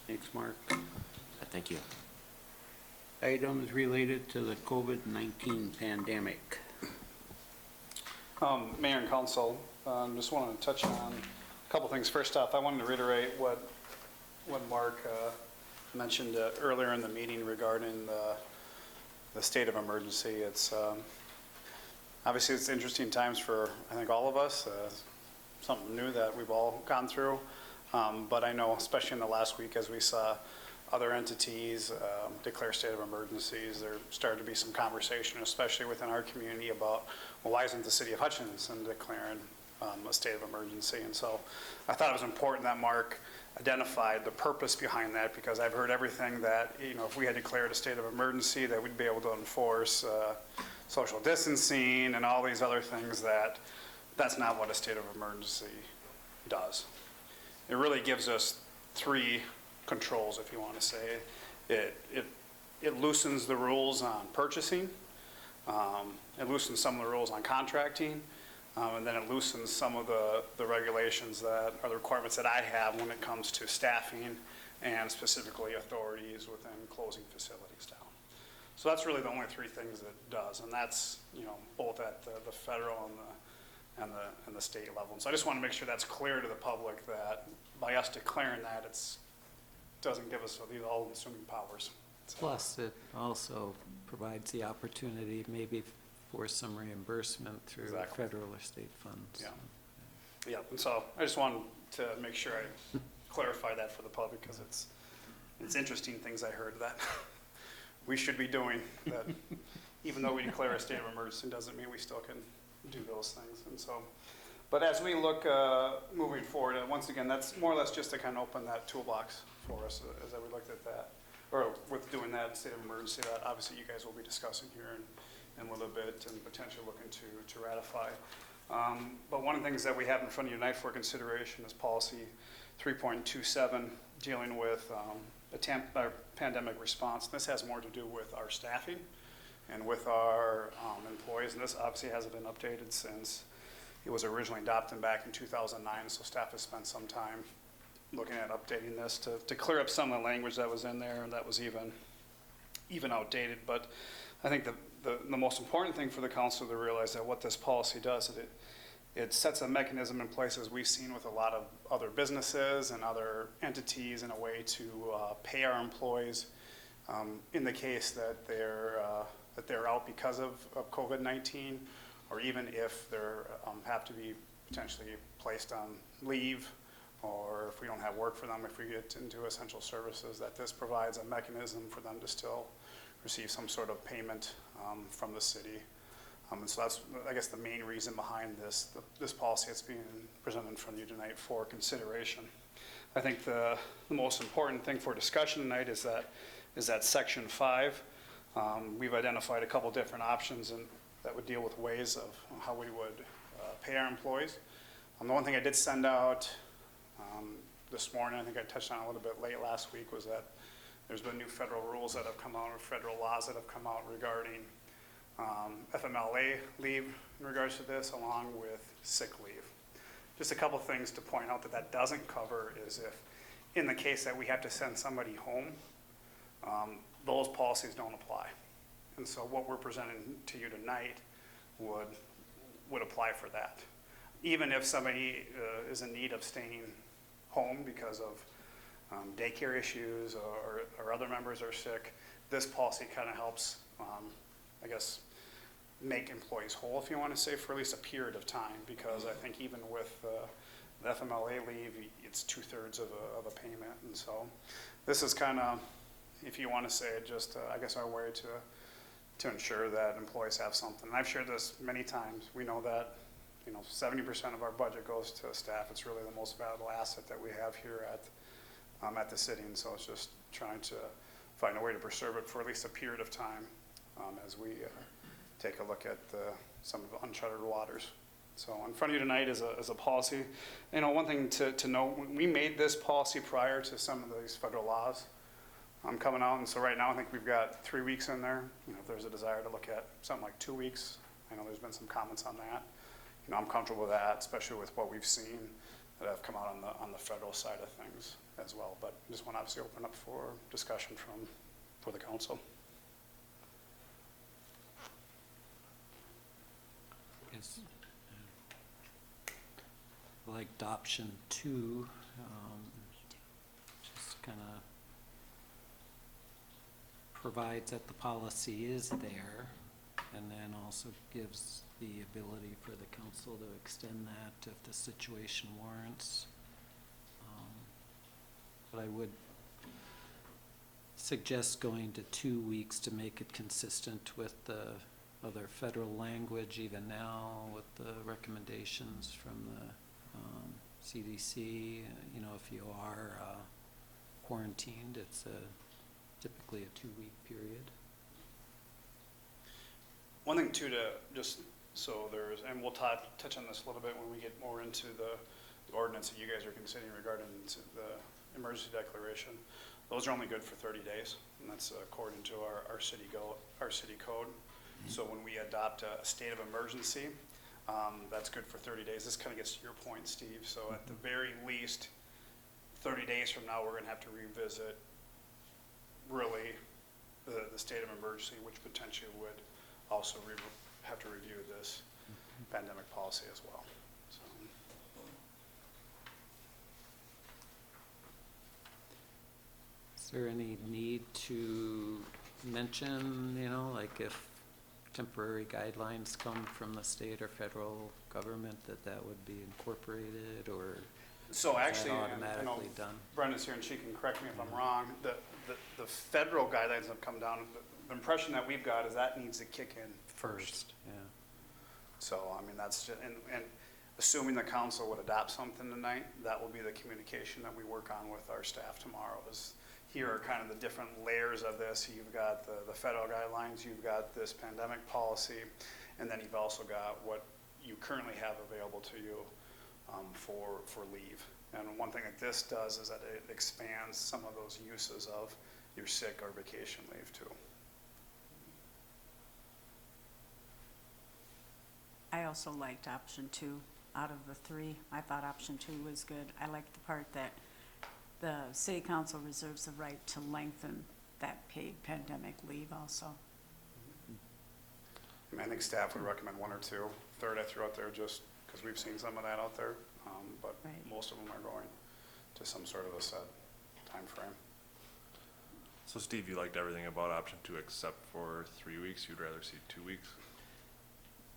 Thanks, Mark. Thank you. Items related to the COVID-19 pandemic. Mayor and Council, just wanted to touch on a couple things. First off, I wanted to reiterate what Mark mentioned earlier in the meeting regarding the state of emergency. It's obviously it's interesting times for, I think, all of us. Something new that we've all gone through. But I know, especially in the last week, as we saw other entities declare state of emergencies, there started to be some conversation, especially within our community, about, well, why isn't the city of Hutchinson declaring a state of emergency? And so I thought it was important that Mark identified the purpose behind that, because I've heard everything that, you know, if we had declared a state of emergency, that we'd be able to enforce social distancing and all these other things. That's not what a state of emergency does. It really gives us three controls, if you want to say. It loosens the rules on purchasing, it loosens some of the rules on contracting, and then it loosens some of the regulations that are the requirements that I have when it comes to staffing and specifically authorities within closing facilities down. So that's really the only three things it does, and that's, you know, both at the federal and the state level. And so I just want to make sure that's clear to the public that by us declaring that, it doesn't give us these all-consuming powers. So. Plus, it also provides the opportunity maybe for some reimbursement through federal or state funds. Yeah. Yeah, and so I just wanted to make sure I clarify that for the public, because it's interesting things I heard that we should be doing, that even though we declare a state of emergency doesn't mean we still can do those things. And so, but as we look moving forward, once again, that's more or less just to kind of open that toolbox for us as we looked at that, or with doing that state of emergency that obviously you guys will be discussing here in a little bit and potentially looking to ratify. But one of the things that we have in front of you tonight for consideration is policy 3.27, dealing with pandemic response. This has more to do with our staffing and with our employees, and this obviously hasn't been updated since it was originally adopted back in 2009, so staff has spent some time looking at updating this to clear up some of the language that was in there and that was even outdated. But I think the most important thing for the council to realize that what this policy does is it sets a mechanism in place, as we've seen with a lot of other businesses and other entities, in a way to pay our employees in the case that they're out because of COVID-19, or even if they have to be potentially placed on leave or if we don't have work for them, if we get into essential services, that this provides a mechanism for them to still receive some sort of payment from the city. And so that's, I guess, the main reason behind this policy that's being presented in front of you tonight for consideration. I think the most important thing for discussion tonight is that section 5. We've identified a couple different options that would deal with ways of how we would pay our employees. The one thing I did send out this morning, I think I touched on a little bit late last week, was that there's been new federal rules that have come out, or federal laws that have come out regarding FMLA leave in regards to this, along with sick leave. Just a couple things to point out that doesn't cover is if, in the case that we have to send somebody home, those policies don't apply. And so what we're presenting to you tonight would apply for that. Even if somebody is in need of staying home because of daycare issues or other members are sick, this policy kind of helps, I guess, make employees whole, if you want to say, for at least a period of time, because I think even with the FMLA leave, it's 2/3 of a payment. And so this is kind of, if you want to say it, just I guess our way to ensure that employees have something. And I've shared this many times. We know that 70% of our budget goes to staff. It's really the most valuable asset that we have here at the city, and so it's just trying to find a way to preserve it for at least a period of time as we take a look at some of the uncharted waters. So in front of you tonight is a policy. One thing to note, we made this policy prior to some of these federal laws coming out, and so right now I think we've got 3 weeks in there. If there's a desire to look at something like 2 weeks, I know there's been some comments on that. I'm comfortable with that, especially with what we've seen that have come out on the federal side of things as well. But just want to obviously open up for discussion for the council. Yes. Liked option 2, just kind of provides that the policy is there, and then also gives the ability for the council to extend that if the situation warrants. But I would suggest going to 2 weeks to make it consistent with the other federal language, even now with the recommendations from the CDC. If you are quarantined, it's typically a 2-week period. One thing too, to just so there's, and we'll touch on this a little bit when we get more into the ordinance that you guys are considering regarding the emergency declaration. Those are only good for 30 days, and that's according to our city code. So when we adopt a state of emergency, that's good for 30 days. This kind of gets to your point, Steve. So at the very least, 30 days from now, we're going to have to revisit really the state of emergency, which potentially would also have to review this pandemic policy as well. So. Is there any need to mention, like if temporary guidelines come from the state or federal government, that would be incorporated, or So actually, is that automatically done? Brenda's here and she can correct me if I'm wrong. The federal guidelines have come down. The impression that we've got is that needs to kick in first. Yeah. So, that's just, and assuming the council would adopt something tonight, that will be the communication that we work on with our staff tomorrow. Here are kind of the different layers of this. You've got the federal guidelines, you've got this pandemic policy, and then you've also got what you currently have available to you for leave. And one thing that this does is that it expands some of those uses of your sick or vacation leave too. I also liked option 2 out of the 3. I thought option 2 was good. I liked the part that the city council reserves the right to lengthen that paid pandemic leave also. I think staff would recommend 1 or 2. Third I threw out there just because we've seen some of that out there, but Right. most of them are going to some sort of a set time frame. So Steve, you liked everything about option 2 except for 3 weeks? You'd rather see 2 weeks?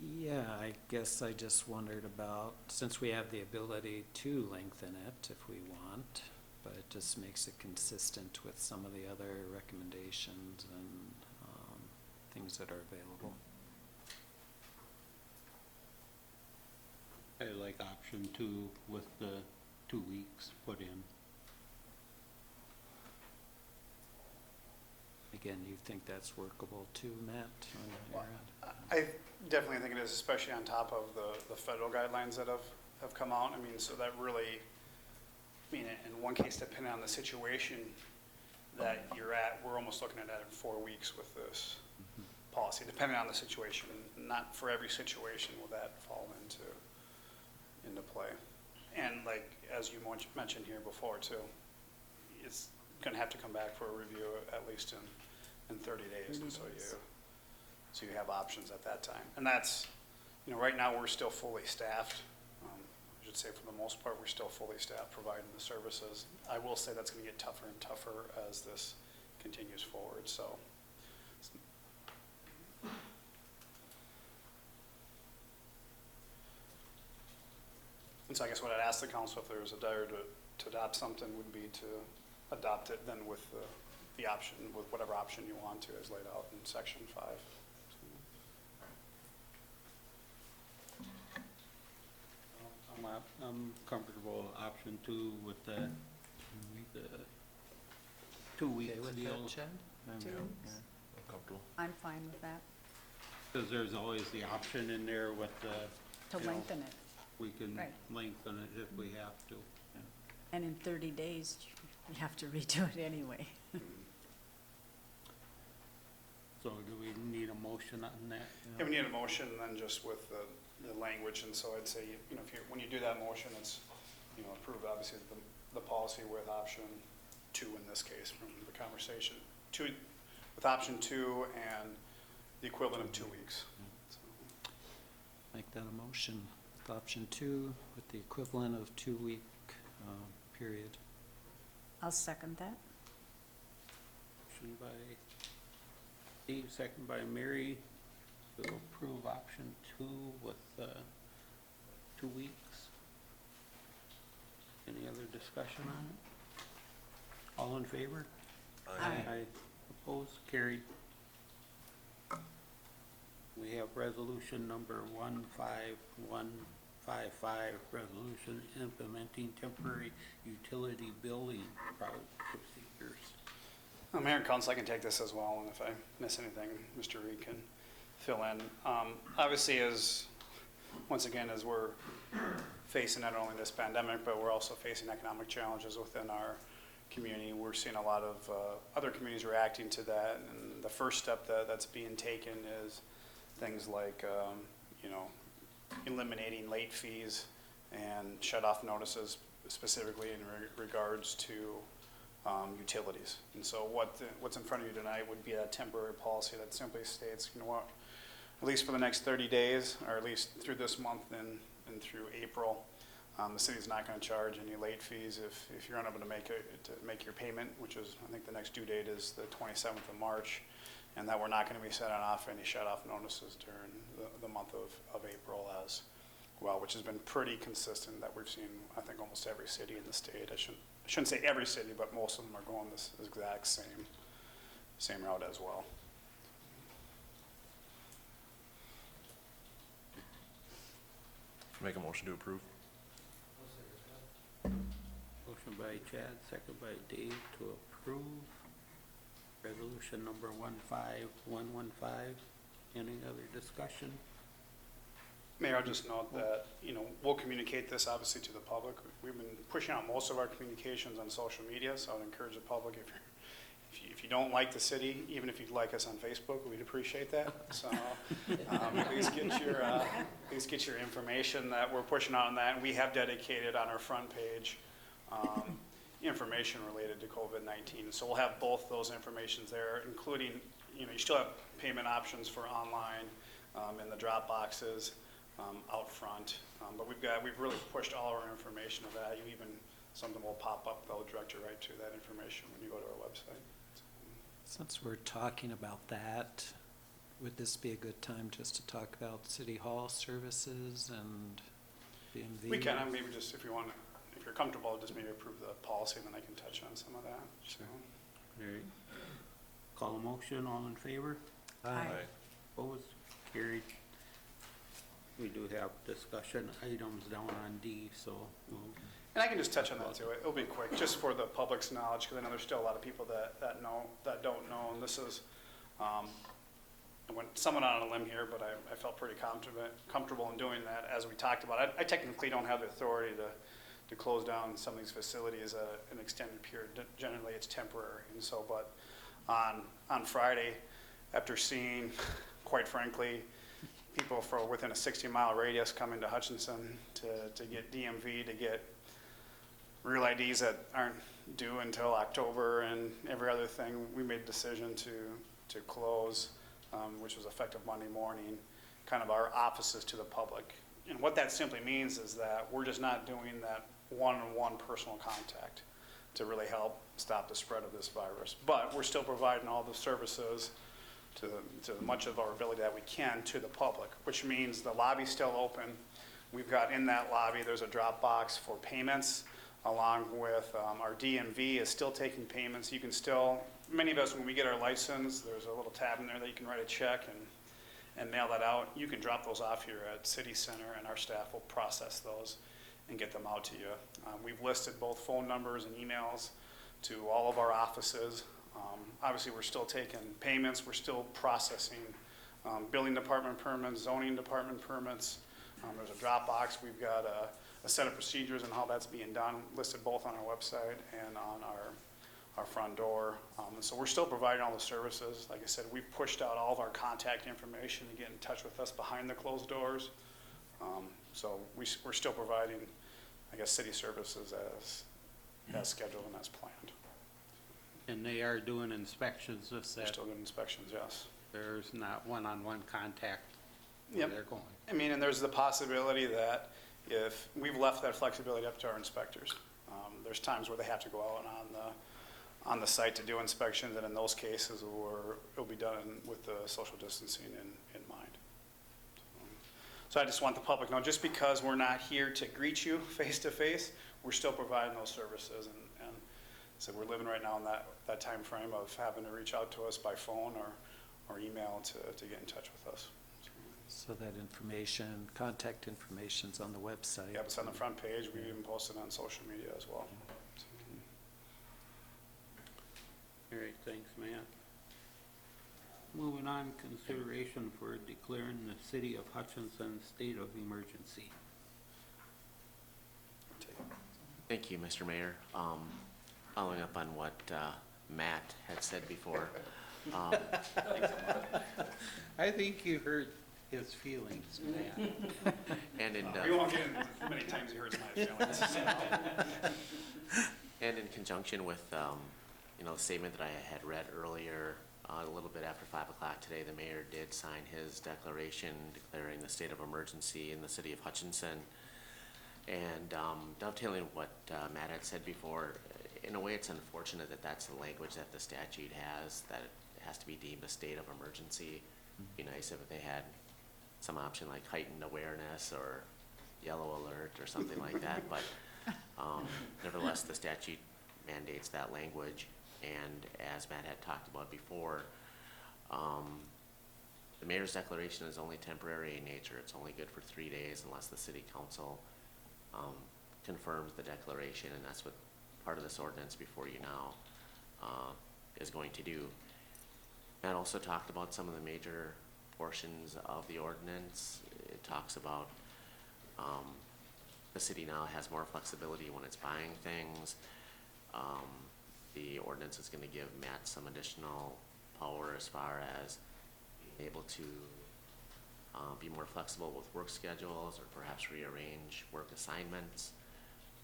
Yeah, I guess I just wondered about, since we have the ability to lengthen it if we want, but it just makes it consistent with some of the other recommendations and things that are available. I like option 2 with the 2 weeks put in. Again, you think that's workable too, Matt? on your end? I definitely think it is, especially on top of the federal guidelines that have come out. I mean, so that really, I mean, in one case, depending on the situation that you're at, we're almost looking at it in 4 weeks with this policy, depending on the situation. Not for every situation will that fall into play. And like, as you mentioned here before too, it's gonna have to come back for a review at least in 30 days. And so you have options at that time. And that's, you know, right now we're still fully staffed. I should say for the most part, we're still fully staffed providing the services. I will say that's gonna get tougher and tougher as this continues forward, so. And so I guess what I'd ask the council, if there was a desire to adopt something, would be to adopt it then with the option, with whatever option you want to, as laid out in section 5. I'm comfortable with option 2 with the 2 weeks Okay with deal. that, Chad? Two Yeah. weeks. I'm comfortable. I'm fine with that, Because there's always the option in there with the, to you know, lengthen it. we can Right. lengthen it if we have to. And in 30 days, you have to redo it anyway. So do we need a motion on that? Yeah, we need a motion then just with the language, and so I'd say, you know, when you do that motion, it's, you know, approve obviously the policy with option 2 in this case from the conversation. With option 2 and the equivalent of 2 weeks. So, Make that a motion with option 2 with the equivalent of 2-week period. I'll second that. Motion by Steve, second by Mary, to approve option 2 with 2 weeks. Any other discussion on it? All in favor? Aye. Opposed, carried. We have resolution number 15155, resolution implementing temporary utility billing procedures. Mayor and Council, I can take this as well, and if I miss anything, Mr. Reed can fill in. Obviously, once again, as we're facing not only this pandemic, but we're also facing economic challenges within our community, we're seeing a lot of other communities reacting to that. And the first step that's being taken is things like, you know, eliminating late fees and shut-off notices, specifically in regards to utilities. And so what's in front of you tonight would be a temporary policy that simply states, you know what, at least for the next 30 days, or at least through this month and through April, the city's not going to charge any late fees if you're unable to make your payment, which is, I think the next due date is the 27th of March, and that we're not going to be setting off any shut-off notices during the month of April as well, which has been pretty consistent that we've seen, I think, almost every city in the state. I shouldn't say every city, but most of them are going this exact same route as well. Make a motion to approve. Motion by Chad, second by Dave to approve resolution number 15115. Any other discussion? Mayor, I'll just note that, you know, we'll communicate this obviously to the public. We've been pushing out most of our communications on social media, so I would encourage the public, if you don't like the city, even if you'd like us on Facebook, we'd appreciate that. So please get your information that we're pushing out on that. And we have dedicated on our front page information related to COVID-19. So we'll have both those informations there, including, you know, you still have payment options for online in the drop boxes out front. But we've really pushed all our information of that. Something will pop up that'll direct you right to that information when you go to our website. Since we're talking about that, would this be a good time just to talk about city hall services and BMV? We can, maybe just if you want, if you're comfortable, just maybe approve the policy, and then I can touch on some of that. So, All right. Call a motion, all in favor? Aye. Opposed? Carried. We do have discussion items down on D, so we'll and I can just touch on that too. It'll be quick, just for the public's knowledge, because I know there's still a lot of people that know, that don't know. And this is, I went somewhat on a limb here, but I felt pretty comfortable in doing that. As we talked about, I technically don't have the authority to close down some of these facilities an extended period. Generally, it's temporary. And so, but on Friday, after seeing, quite frankly, people for within a 60-mile radius come into Hutchinson to get DMV, to get real IDs that aren't due until October, and every other thing, we made a decision to close, which was effective Monday morning, kind of our offices to the public. And what that simply means is that we're just not doing that one-on-one personal contact to really help stop the spread of this virus. But we're still providing all the services to much of our ability that we can to the public, which means the lobby's still open. We've got in that lobby, there's a drop box for payments, along with our DMV is still taking payments. You can still, many of us, when we get our license, there's a little tab in there that you can write a check and mail that out. You can drop those off here at City Center, and our staff will process those and get them out to you. We've listed both phone numbers and emails to all of our offices. Obviously, we're still taking payments. We're still processing building department permits, zoning department permits. There's a drop box. We've got a set of procedures and how that's being done, listed both on our website and on our front door. And so we're still providing all the services. Like I said, we've pushed out all of our contact information to get in touch with us behind the closed doors. So we're still providing, I guess, city services as scheduled and as planned. and they are doing inspections with We're that. still doing inspections, yes. There's not one-on-one contact where Yep. they're going. I mean, and there's the possibility that if, we've left that flexibility up to our inspectors. There's times where they have to go out on the site to do inspections, and in those cases, it'll be done with the social distancing in mind. So I just want the public to know, just because we're not here to greet you face to face, we're still providing those services, and so we're living right now in that time frame of having to reach out to us by phone or email to get in touch with us. So that information, contact information's on the website. Yep, it's on the front page. We even posted on social media as well. All right, thanks, Matt. Moving on, consideration for declaring the city of Hutchinson state of emergency. Thank you, Mr. Mayor. Following up on what Matt had said before, I think you hurt his feelings, Matt. and in We won't get into many times he hurts my feelings. and in conjunction with the statement that I had read earlier, a little bit after 5 o'clock today, the mayor did sign his declaration declaring the state of emergency in the city of Hutchinson. And dovetailing what Matt had said before, in a way it's unfortunate that that's the language that the statute has, that it has to be deemed a state of emergency. It'd be nice if they had some option like heightened awareness or yellow alert or something like that, but nevertheless the statute mandates that language. And as Matt had talked about before, the mayor's declaration is only temporary in nature. It's only good for 3 days unless the city council confirms the declaration, and that's what part of this ordinance before you now is going to do. Matt also talked about some of the major portions of the ordinance. It talks about the city now has more flexibility when it's buying things. The ordinance is going to give Matt some additional power as far as being able to be more flexible with work schedules or perhaps rearrange work assignments.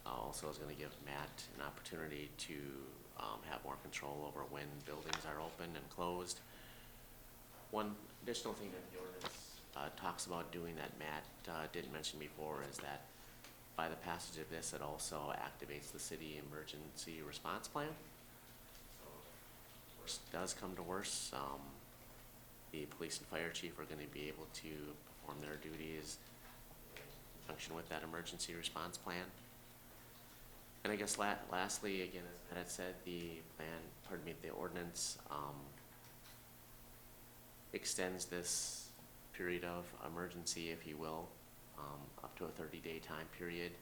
Also is going to give Matt an opportunity to have more control over when buildings are open and closed. One additional thing that the ordinance talks about doing that Matt didn't mention before is that by the passage of this, it also activates the city emergency response plan. So, worst does come to worse. the police and fire chief are gonna be able to perform their duties, function with that emergency response plan. And I guess lastly, again, as Matt had said, the ordinance, extends this period of emergency, if you will, up to a 30-day time period.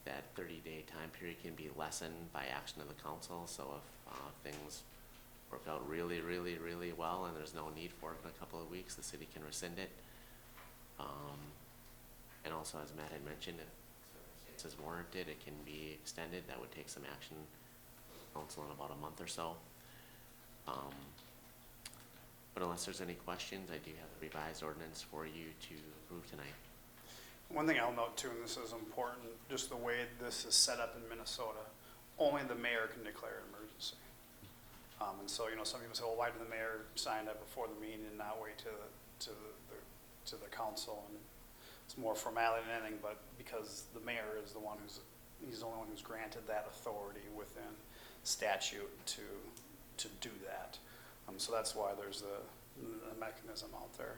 That 30-day time period can be lessened by action of the council, so if things work out really, really, really well and there's no need for it in a couple of weeks, the city can rescind it. And also, as Matt had mentioned, if circumstances warranted, it can be extended. That would take some action, council, in about a month or so. But unless there's any questions, I do have the revised ordinance for you to approve tonight. One thing I'll note too, and this is important, just the way this is set up in Minnesota, only the mayor can declare an emergency. And so, some people say, well, why did the mayor sign that before the meeting and not wait to the council? And it's more formality than anything, but because the mayor is the one he's the only one who's granted that authority within statute to do that. So that's why there's the mechanism out there.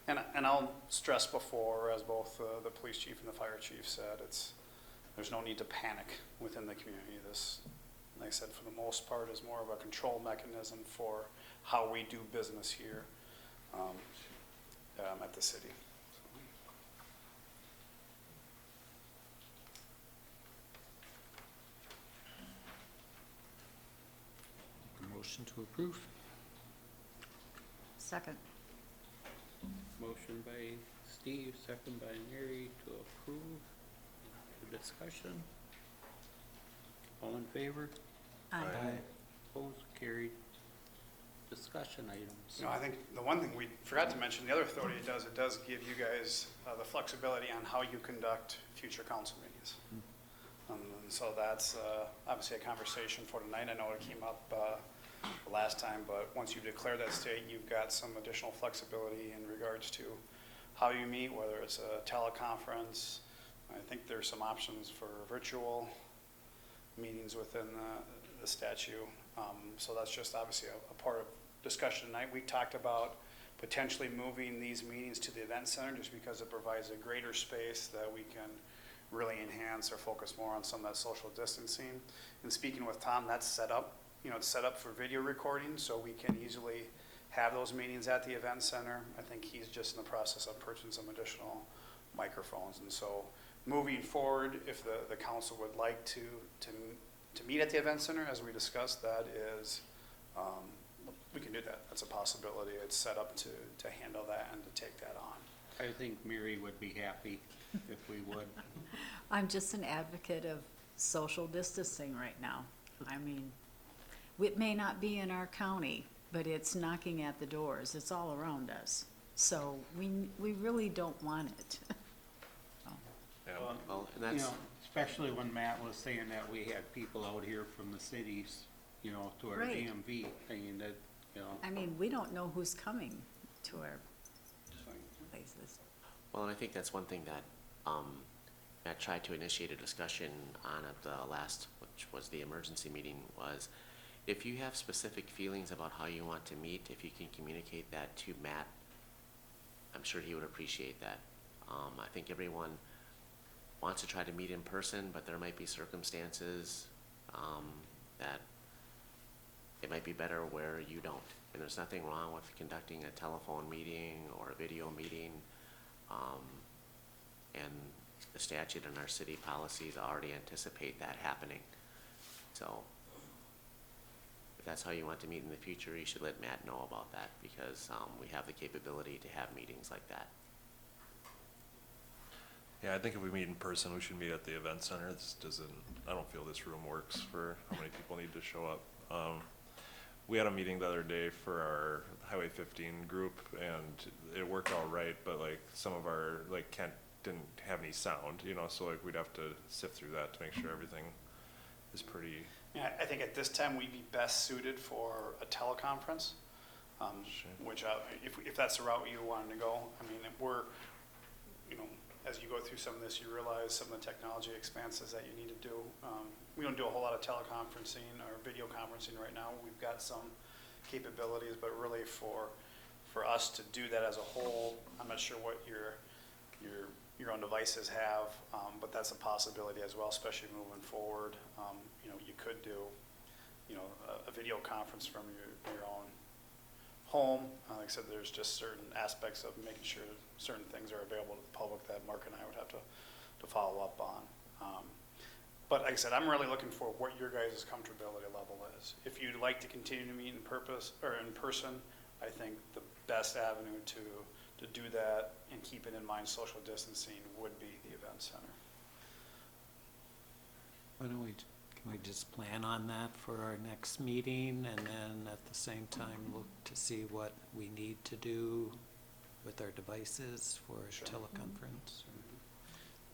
And I'll stress before, as both the police chief and the fire chief said, there's no need to panic within the community. This, like I said, for the most part, is more of a control mechanism for how we do business here at the city. Motion to approve. Second. Motion by Steve, second by Mary to approve. The discussion. All in favor? Aye. Opposed, carried. Discussion items. I think the one thing we forgot to mention, the other authority it does give you guys the flexibility on how you conduct future council meetings. And so that's obviously a conversation for tonight. I know it came up the last time, but once you declare that state, you've got some additional flexibility in regards to how you meet, whether it's a teleconference. I think there's some options for virtual meetings within the statute. So that's just obviously a part of discussion tonight. We talked about potentially moving these meetings to the event center just because it provides a greater space that we can really enhance or focus more on some of that social distancing. And speaking with Tom, that's set up. It's set up for video recording, so we can easily have those meetings at the event center. I think he's just in the process of purchasing some additional microphones. And so moving forward, if the council would like to meet at the event center, as we discussed, that is, we can do that. That's a possibility. It's set up to handle that and to take that on. I think Mary would be happy if we would. I'm just an advocate of social distancing right now. I mean, it may not be in our county, but it's knocking at the doors. It's all around us. So we really don't want it. Yeah. Well, and that's, Especially when Matt was saying that we had people out here from the cities, to our Right. DMV, saying that, I mean, we don't know who's coming to our places. well, and I think that's one thing that Matt tried to initiate a discussion on at the last, which was the emergency meeting, was if you have specific feelings about how you want to meet, if you can communicate that to Matt, I'm sure he would appreciate that. I think everyone wants to try to meet in person, but there might be circumstances that it might be better where you don't. And there's nothing wrong with conducting a telephone meeting or a video meeting. And the statute and our city policies already anticipate that happening. So if that's how you want to meet in the future, you should let Matt know about that, because we have the capability to have meetings like that. Yeah, I think if we meet in person, we should meet at the event center. I don't feel this room works for how many people need to show up. We had a meeting the other day for our Highway 15 group, and it worked all right, but some of our, Kent didn't have any sound, so we'd have to sift through that to make sure everything is pretty. Yeah, I think at this time we'd be best suited for a teleconference, Sure. which if that's the route you wanted to go. I mean, as you go through some of this, you realize some of the technology expanses that you need to do. We don't do a whole lot of teleconferencing or video conferencing right now. We've got some capabilities, but really for for us to do that as a whole, I'm not sure what your own devices have, but that's a possibility as well, especially moving forward. You know, you could do, you know, a video conference from your own home. Like I said, there's just certain aspects of making sure certain things are available to the public that Mark and I would have to follow up on. But like I said, I'm really looking for what your guys' comfortability level is. If you'd like to continue to meet in person, I think the best avenue to do that and keeping in mind social distancing would be the event center. Why don't can we just plan on that for our next meeting, and then at the same time look to see what we need to do with our devices for a Sure. teleconference?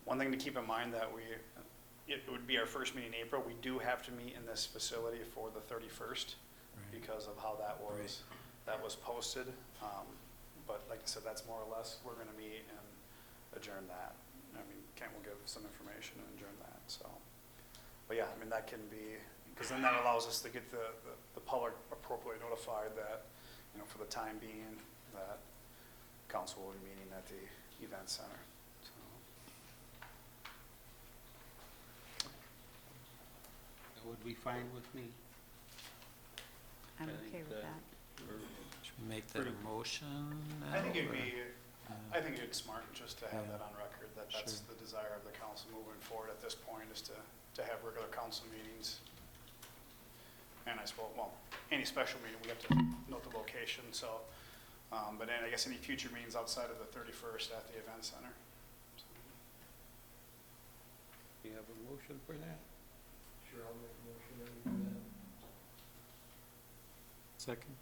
One thing to keep in mind that it would be our first meeting in April. We do have to meet in this facility for the 31st Right. because of how that was posted. But like I said, that's more or less, we're gonna meet and adjourn that. I mean, Kent will give some information and adjourn that, so. But yeah, I mean, that can be, because then that allows us to get the public appropriately notified that, you know, for the time being, that council will be meeting at the event center, so. That would be fine with me. I'm I okay think with that that. Should we make that a motion now? I think it'd or- be, I think it's smart just to have Yeah. that on record, that that's Sure. the desire of the council moving forward at this point, is to have regular council meetings. And I suppose, well, any special meeting, we have to note the location, so, but then I guess any future meetings outside of the 31st at the event center. So. Do you have a motion for that? Sure, I'll make a motion and do that. Second?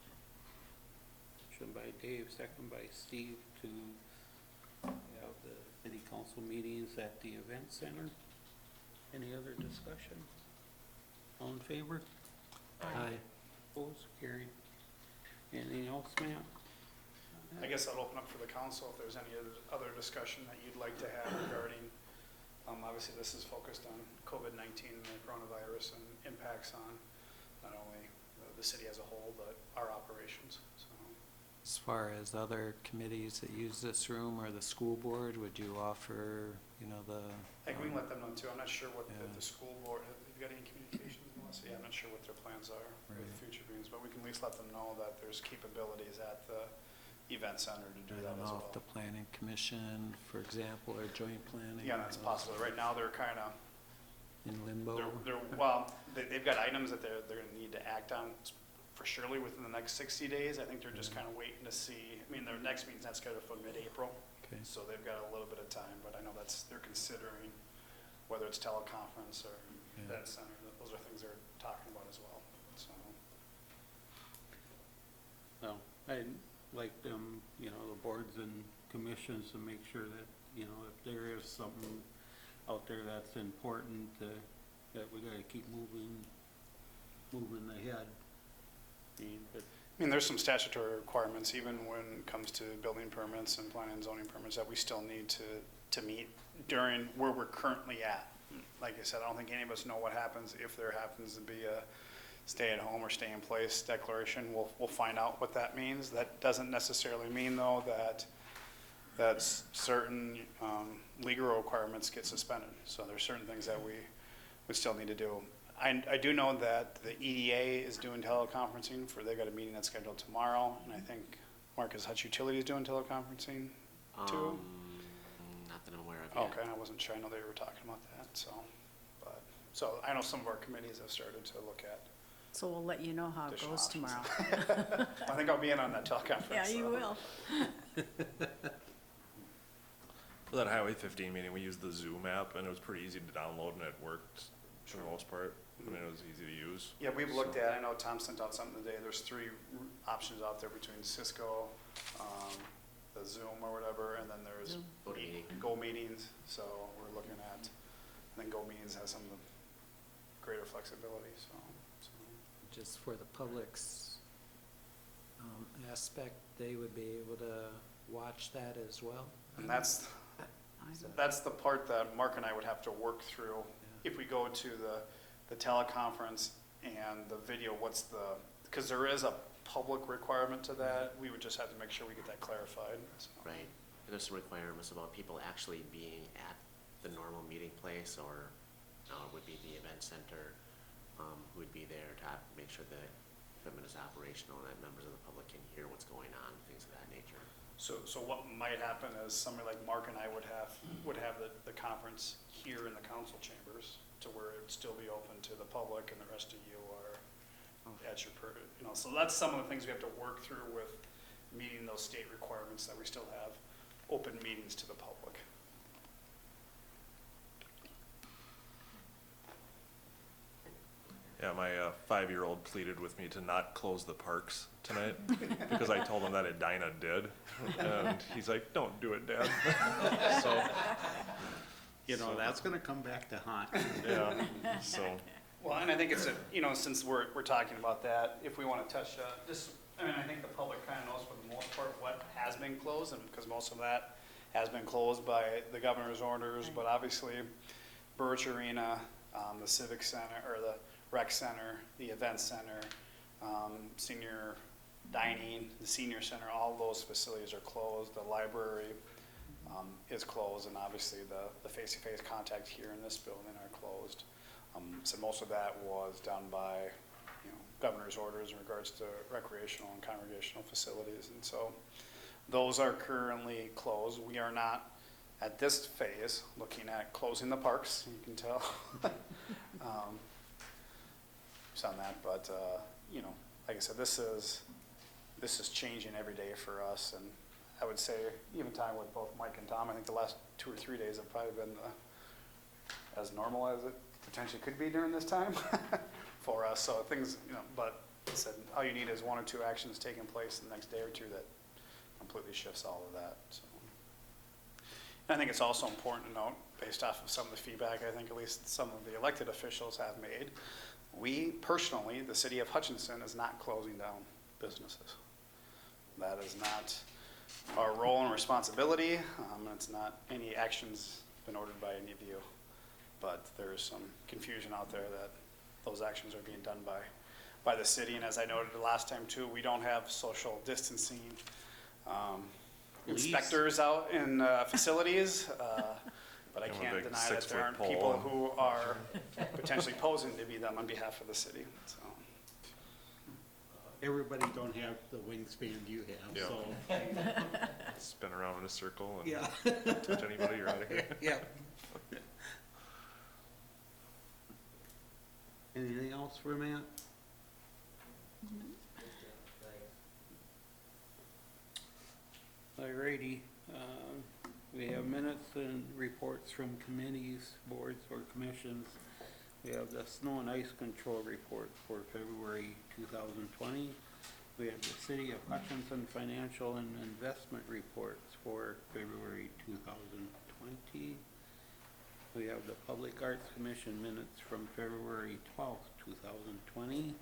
Motion by Dave, second by Steve to have the city council meetings at the event center. Any other discussion? All in favor? Aye. Opposed? Carried. Anything else, Matt? I guess I'll open up for the council if there's any other discussion that you'd like to have regarding, obviously this is focused on COVID-19 and the coronavirus and impacts on not only the city as a whole, but our operations, so. As far as other committees that use this room or the school board, would you offer, you know, the? I think we can let them know too. I'm not sure what Yeah. the school board, have you got any communications, Melissa? Yeah, I'm not sure what their plans are for Right. the future meetings, but we can at least let them know that there's capabilities at the event center to do I that don't as know well. if the planning commission, for example, or joint planning. Yeah, that's possible. Right now, they're kind of, In limbo? they've got items that they're gonna need to act on for surely within the next 60 days. I think they're just kind of waiting to see, I mean, their next meeting's not scheduled for mid-April, Okay. so they've got a little bit of time, but I know they're considering whether it's teleconference or Yeah. event center, those are things they're talking about as well, so. No, I'd like them, you know, the boards and commissions to make sure that, you know, if there is something out there that's important, that we gotta keep moving ahead. But I mean, there's some statutory requirements, even when it comes to building permits and planning and zoning permits, that we still need to meet during where we're currently at. Like I said, I don't think any of us know what happens if there happens to be a stay-at-home or stay-in-place declaration. We'll find out what that means. That doesn't necessarily mean, though, that certain legal requirements get suspended. So there's certain things that we would still need to do. I do know that the EDA is doing teleconferencing they've got a meeting that's scheduled tomorrow, and I think Marcus Hutch Utility is doing teleconferencing too. Not that I'm aware of yet. Okay, I wasn't sure, I know they were talking about that, so I know some of our committees have started to look at. So we'll let you know how it Additional goes options. tomorrow. I think I'll be in on that teleconference. Yeah, you so. will. For that Highway 15 meeting, we used the Zoom app, and it was pretty easy to download, and it worked for the most part. I mean, it was easy to use. Yeah, we've looked at, I know Tom sent out something today, there's 3 options out there between Cisco, the Zoom or whatever, and then there's Zoom. Go to meeting. Go Meetings, so we're looking at, I think Go Meetings has some of the greater flexibility, so. Just for the public's aspect, they would be able to watch that as well? And that's the part that Mark and I would have to work through. If we go to the teleconference and the video, because there is public requirement to that. We would just have to make sure we get that clarified. So. Right. There's some requirements about people actually being at the normal meeting place, or would be the event center, who would be there to make sure the equipment is operational and that members of the public can hear what's going on, things of that nature. So what might happen is somebody like Mark and I would have the conference here in the council chambers to where it would still be open to the public, and the rest of you are at your, so that's some of the things we have to work through with meeting those state requirements, that we still have open meetings to the public. Yeah, my 5-year-old pleaded with me to not close the parks tonight because I told him that Edina did. And he's like, don't do it, Dad. So, That's gonna come back to haunt. yeah, so, Well, and I think it's since we're talking about that, if we want to touch, I think the public kind of knows for the most part what has been closed, and because most of that has been closed by the governor's orders, but obviously Birch Arena, the Civic Center, or the Rec Center, the Event Center, senior dining, the senior center, all those facilities are closed. The library is closed, and obviously the face-to-face contact here in this building are closed. So most of that was done by, governor's orders in regards to recreational and congregational facilities, and so those are currently closed. We are not at this phase looking at closing the parks, you can tell. On that, but like I said, this is changing every day for us, and I would say even time with both Mike and Tom, I think the last 2 or 3 days have probably been as normal as it potentially could be during this time for us. So things, but I said all you need is 1 or 2 actions taking place in the next day or two that completely shifts all of that. So and I think it's also important to note, based off of some of the feedback I think at least some of the elected officials have made, we personally, the city of Hutchinson, is not closing down businesses. That is not our role and responsibility. It's not any actions been ordered by any of you, but there's some confusion out there that those actions are being done by the city. And as I noted the last time too, we don't have social distancing inspectors out in facilities. But I can't deny that there aren't people who are potentially posing to be them on behalf of the city, so. Everybody don't have the wingspan you have, Yeah. so. spin around in a circle and Yeah. touch anybody, you're out of here. Yeah. Anything else for Matt? Alrighty, we have minutes and reports from committees, boards, or commissions. We have the snow and ice control report for February 2020. We have the City of Hutchinson financial and investment reports for February 2020. We have the Public Arts Commission minutes from February 12th, 2020.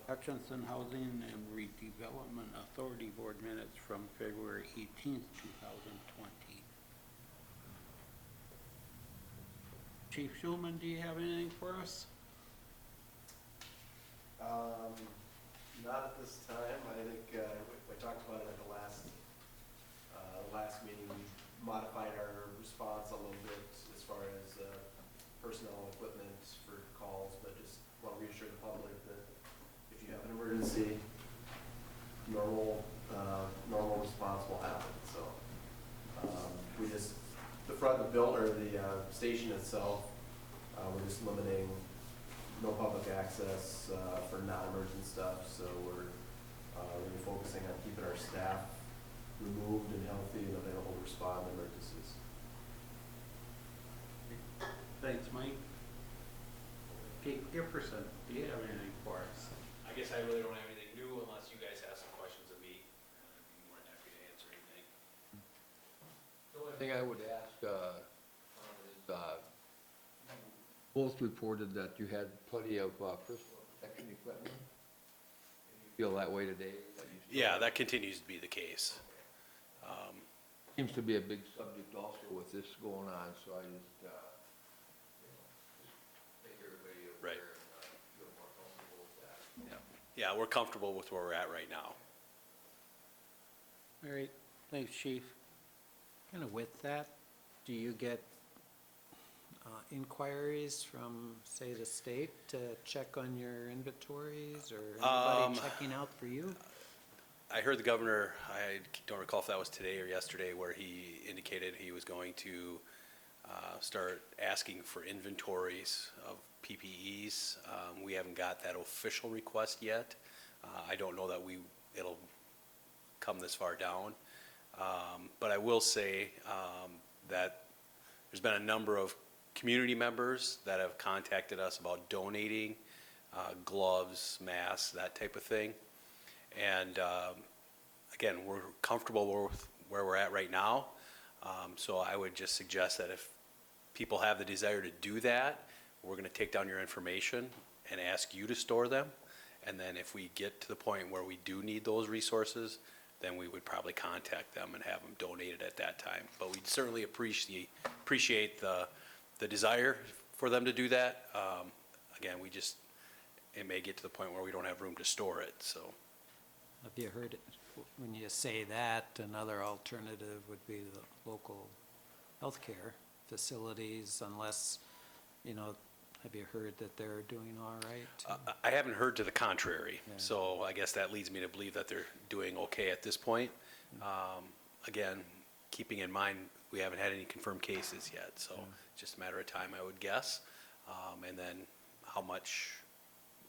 Hutchinson Housing and Redevelopment Authority Board minutes from February 18th, 2020. Chief Schulman, do you have anything for us? Not at this time. I think we talked about it at the last meeting. We modified our response a little bit as far as personnel and equipment for calls, but just want to reassure the public that if you have an emergency, normal response will happen. So we just, the front of the building, or the station itself, we're just limiting no public access for non-emergent stuff. So we're really focusing on keeping our staff removed and healthy and available to respond to emergencies. Thanks, Mike. Kate Gifferson, do you have anything for us? I guess I really don't have anything new unless you guys have some questions of me. I'd be more than happy to answer anything. The only thing I would ask is, both reported that you had plenty of personal protection equipment. Do you feel that way today? Yeah, that continues to be the case. Seems to be a big subject also with this going on, so I just, make everybody aware Right. and feel more comfortable with that. Yeah. yeah, we're comfortable with where we're at right now. All right, thanks, chief. Kind of with that, do you get inquiries from, say, the state to check on your inventories, or anybody checking out for you? I heard the governor, I don't recall if that was today or yesterday, where he indicated he was going to start asking for inventories of PPEs. We haven't got that official request yet. I don't know that it'll come this far down. But I will say that there's been a number of community members that have contacted us about donating gloves, masks, that type of thing. And again, we're comfortable with where we're at right now. So I would just suggest that if people have the desire to do that, we're going to take down your information and ask you to store them. And then if we get to the point where we do need those resources, then we would probably contact them and have them donated at that time. But we'd certainly appreciate the desire for them to do that. Again, it may get to the point where we don't have room to store it, so. Have you heard it, when you say that, another alternative would be the local healthcare facilities, unless, have you heard that they're doing all right? I haven't heard to the contrary, Yeah. so I guess that leads me to believe that they're doing okay at this point. Again, keeping in mind, we haven't had any confirmed cases yet, so it's just a matter of time, I would guess. And then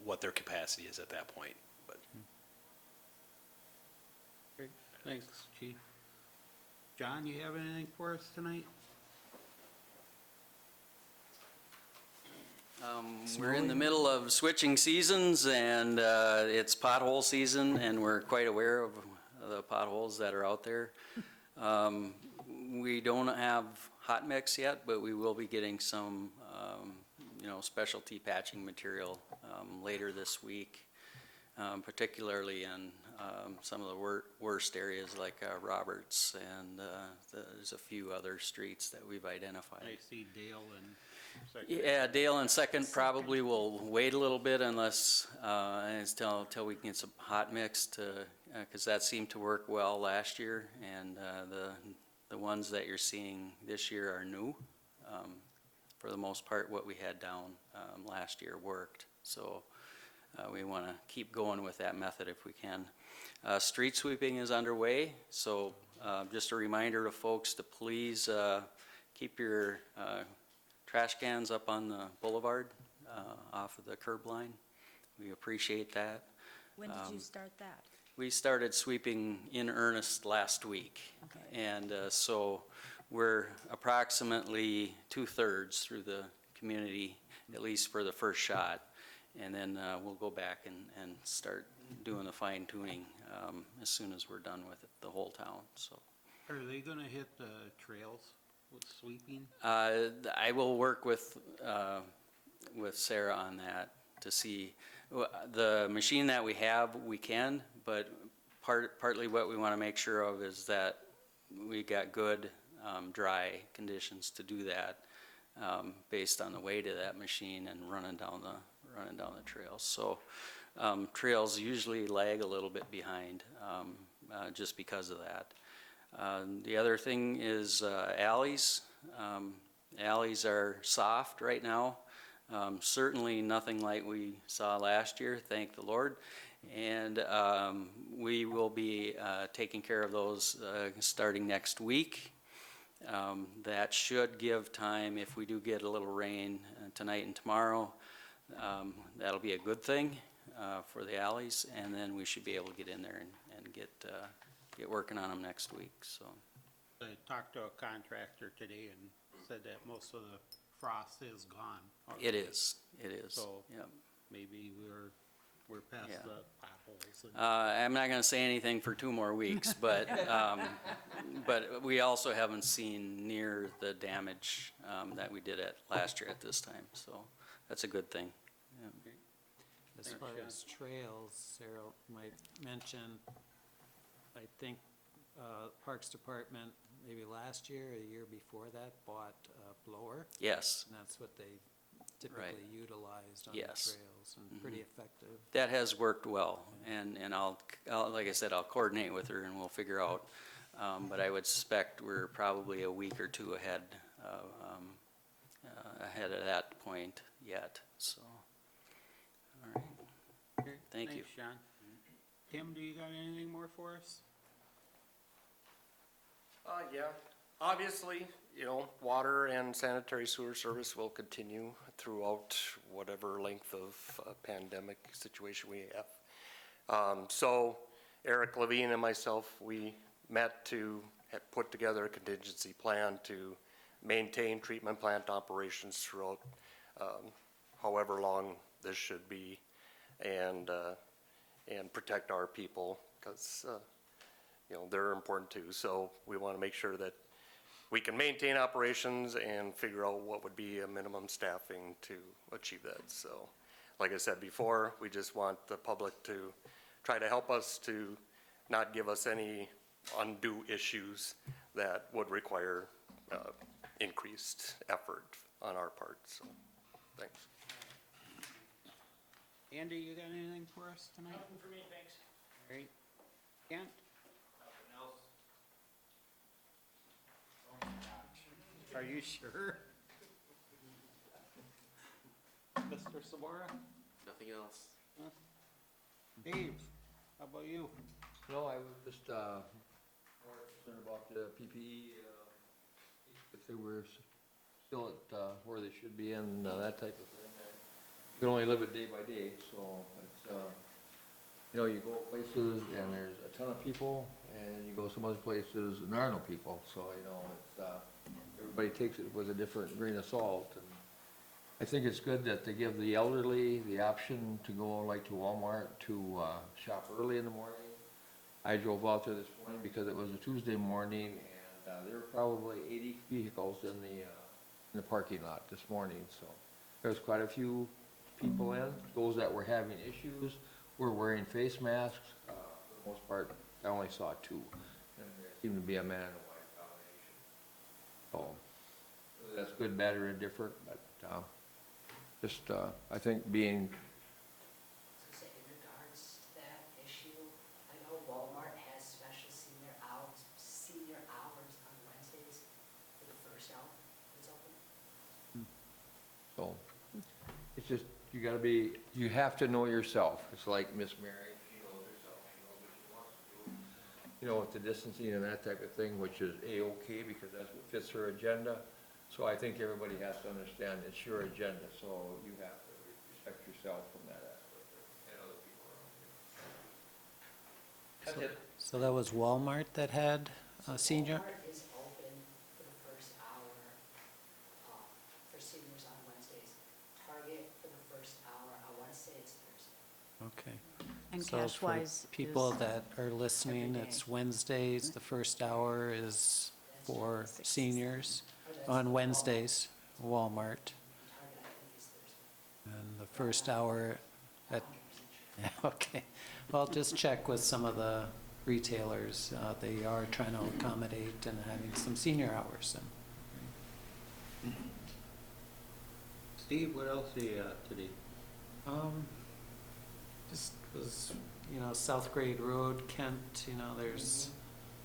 what their capacity is at that point. But Great, thanks, chief. John, you have anything for us tonight? We're in the middle of switching seasons, and it's pothole season, and we're quite aware of the potholes that are out there. We don't have hot mix yet, but we will be getting some, specialty patching material later this week, particularly in some of the worst areas like Roberts, and there's a few other streets that we've identified. I see Dale and Second. Yeah, Dale and Second probably will wait a little bit until we can get some hot mix because that seemed to work well last year, and the ones that you're seeing this year are new. For the most part, what we had down last year worked, so we want to keep going with that method if we can. Street sweeping is underway, so just a reminder to folks to please keep your trash cans up on the boulevard off of the curb line. We appreciate that. When did you start that? We started sweeping in earnest last week. Okay. And so we're approximately 2/3 through the community, at least for the first shot. And then we'll go back and start doing the fine tuning as soon as we're done with it, the whole town, so. Are they gonna hit the trails with sweeping? I will work with Sarah on that to see. The machine that we have, we can, but partly what we want to make sure of is that we got good dry conditions to do that based on the weight of that machine and running down the trails. So trails usually lag a little bit behind just because of that. The other thing is alleys. Alleys are soft right now. Certainly nothing like we saw last year, thank the Lord. And we will be taking care of those starting next week. That should give time, if we do get a little rain tonight and tomorrow, that'll be a good thing for the alleys, and then we should be able to get in there and get working on them next week, so. I talked to a contractor today and said that most of the frost is gone. It is. So, Yep. maybe we're past Yeah. the potholes. I'm not gonna say anything for 2 more weeks, but, but we also haven't seen near the damage that we did last year at this time, so that's a good thing. Yeah. As Thanks, far John. as trails, Sarah might mention, I think Parks Department, maybe last year, a year before that, bought a blower. Yes. And that's what they typically utilized on the Yes. trails, and pretty effective. That has worked well, and I'll, like I said, I'll coordinate with her and we'll figure out. But I would suspect we're probably a week or two ahead of that point yet, so. All right, Okay, Thank you. Thanks, Sean. Tim, do you got anything more for us? Yeah, obviously, water and sanitary sewer service will continue throughout whatever length of pandemic situation we have. So Eric Levine and myself, we met to put together a contingency plan to maintain treatment plant operations throughout however long this should be, and protect our people, because they're important too. So we want to make sure that we can maintain operations and figure out what would be a minimum staffing to achieve that. So like I said before, we just want the public to try to help us to not give us any undue issues that would require increased effort on our part. So thanks. Andy, you got anything for us tonight? Nothing for me, thanks. Great. Kent? Are you sure? Mr. Sabora? Nothing else. Huh? Dave, how about you? No, I was just more concerned about the PPE, if they were still at where they should be and that type of thing. You can only live it day by day, so it's, you go places and there's a ton of people, and you go some other places and there are no people, so, it's, everybody takes it with a different grain of salt. And I think it's good that they give the elderly the option to go like to Walmart to shop early in the morning. I drove out there this morning because it was a Tuesday morning, and there were probably 80 vehicles in the parking lot this morning, so there's quite a few people in. Those that were having issues were wearing face masks. For the most part, I only saw 2, and there seemed to be a man and a wife combination. So that's good, bad, or indifferent, but just I think being. So in regards to that issue, I know Walmart has special senior hours on Wednesdays for the first hour it's open. So it's just, you have to know yourself. It's like Miss Mary, she knows herself, she knows what she wants to do. With the distancing and that type of thing, which is A-okay because that's what fits her agenda. So I think everybody has to understand it's your agenda, so you have to respect yourself from that aspect and other people around you. That's it. So that was Walmart that had a senior? Walmart is open for the first hour for seniors on Wednesdays. Target for the first hour, I want to say it's Thursday. Okay. And So for cash-wise people is that are listening, every day. it's Wednesdays, the first hour is for That's seniors. Or that's On the Wednesdays, Walmart, Target, I think, is Thursday. and the first hour at, okay. Well, just check with some of the retailers. They are trying to accommodate and having some senior hours. And Steve, what else do you got today? Just was, South Grade Road, Kent, there's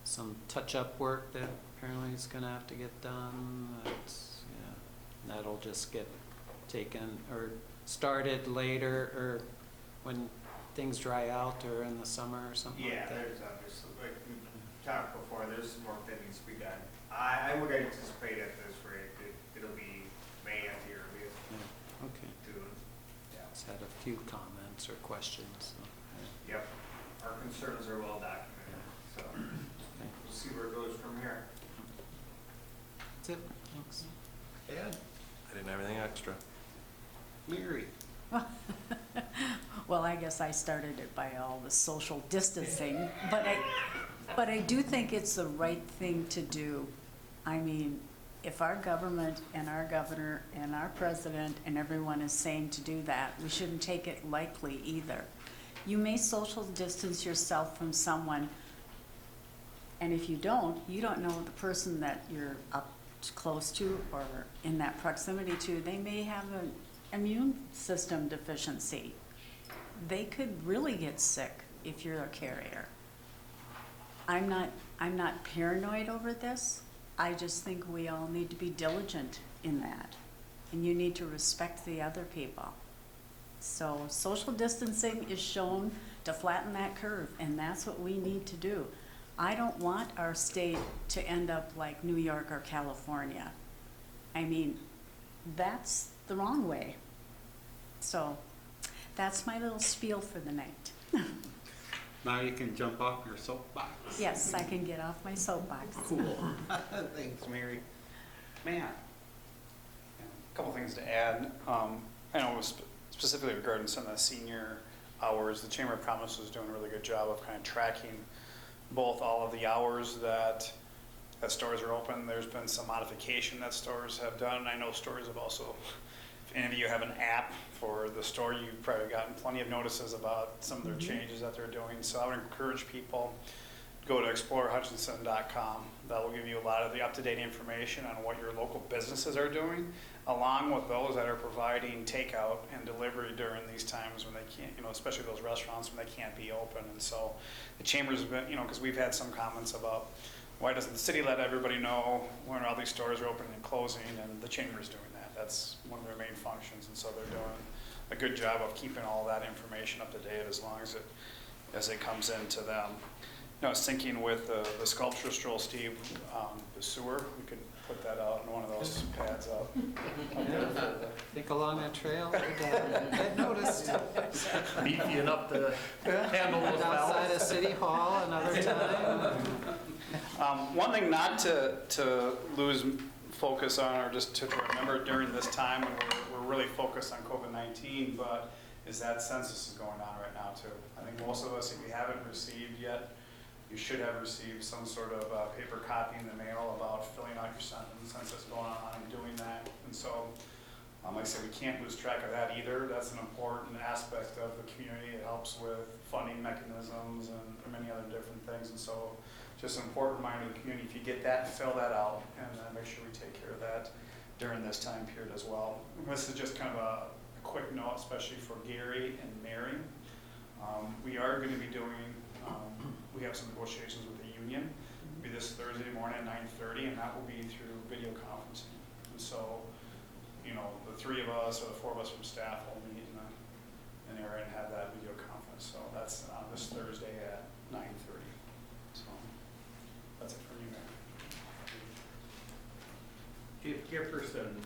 some touch-up work that apparently is gonna have to get done. That'll just get taken or started later, or when things dry out, or in the summer or something like Yeah, that. there's obviously, like we talked before, there's some work that needs to be done. I would anticipate at this rate, it'll be May at the earliest, Yeah, okay. June. Just had a few comments or questions. So, Yep, our concerns are well documented, so okay. we'll see where it goes from here. That's it, thanks. Ed? I didn't have anything extra. Mary? Well, I guess I started it by all the social distancing, but I do think it's the right thing to do. I mean, if our government and our governor and our president and everyone is saying to do that, we shouldn't take it lightly either. You may social distance yourself from someone, and if you don't know the person that you're up close to or in that proximity to. They may have immune system deficiency. They could really get sick if you're a carrier. I'm not paranoid over this. I just think we all need to be diligent in that. And you need to respect the other people. So social distancing is shown to flatten that curve, and that's what we need to do. I don't want our state to end up like New York or California. I mean, that's the wrong way. So that's my little spiel for the night. Now you can jump off your soapbox. Yes, I can get off my soapbox. Cool. Thanks, Mary. Matt? A couple things to add. I know specifically regarding some of the senior hours, the Chamber of Commerce is doing a really good job of kind of tracking both all of the hours that stores are open. There's been some modification that stores have done. I know stores have also, if any of you have an app for the store, you've probably gotten plenty of notices about some of their changes that they're doing. So I would encourage people to go to explorehutchinson.com. That will give you a lot of the up-to-date information on what your local businesses are doing, along with those that are providing takeout and delivery during these times when they can't, especially those restaurants when they can't be open. And so the Chamber's been, because we've had some comments about why doesn't the city let everybody know when all these stores are opening and closing, and the Chamber's doing that. That's one of their main functions, and so they're doing a good job of keeping all that information up to date as long as it comes into them. I was thinking with the sculpture stroll, Steve, the sewer, we could put that out in one of those pads up there for Think along that trail, get noticed. Beefy enough to handle those Outside of City Hall another time. One thing not to lose focus on, or just to remember during this time when we're really focused on COVID-19, but is that census is going on right now too. I think most of us, if you haven't received yet, you should have received some sort of paper copy in the mail about filling out your census going on and doing that. And so, like I said, we can't lose track of that either. That's an important aspect of the community. It helps with funding mechanisms and many other different things. And so, just an important reminder to the community, if you get that, fill that out, and make sure we take care of that during this time period as well. This is just kind of a quick note, especially for Gary and Mary. We are going to be doing, we have some negotiations with the union. It'll be this Thursday morning at 9:30, and that will be through video conferencing. And so, the three of us or the four of us from staff will meet in an area and have that video conference. So that's this Thursday at 9:30. So that's it for me, Mayor. Chief Gifferson,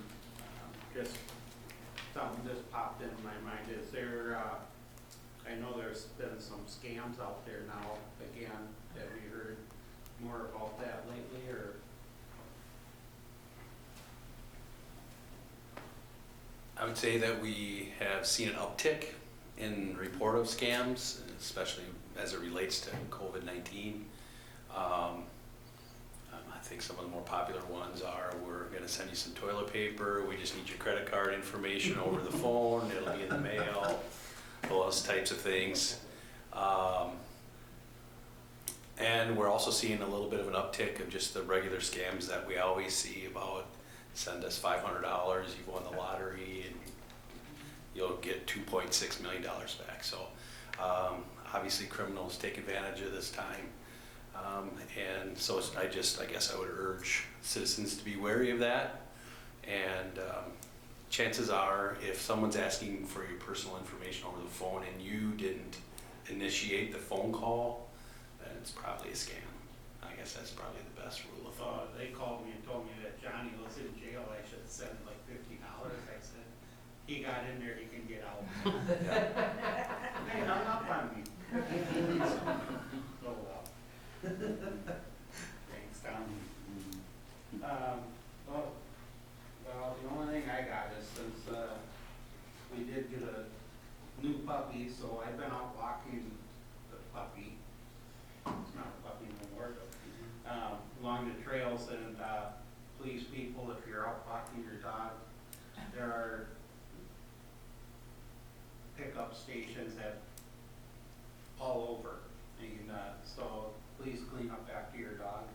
just something just popped into my mind. Is there, I know there's been some scams out there now again. Have you heard more about that lately, or? I would say that we have seen an uptick in report of scams, especially as it relates to COVID-19. I think some of the more popular ones are, we're going to send you some toilet paper, we just need your credit card information over the phone, it'll be in the mail, those types of things. And we're also seeing a little bit of an uptick of just the regular scams that we always see about, send us $500, you've won the lottery, and you'll get $2.6 million back. So obviously criminals take advantage of this time. And so I guess I would urge citizens to be wary of that. And chances are, if someone's asking for your personal information over the phone and you didn't initiate the phone call, then it's probably a scam. I guess that's probably the best rule of thumb. They called me and told me that Johnny was in jail. I should send like $50. I said, he got in there, he can get out. Hey, hung up on me. Oh, well. Thanks, Tom. Well, the only thing I got is since we did get a new puppy, so I've been out walking the puppy. It's not a puppy anymore, but along the trails, and please, people, if you're out walking your dog, there are pickup stations at all over, and so please clean up after your dog.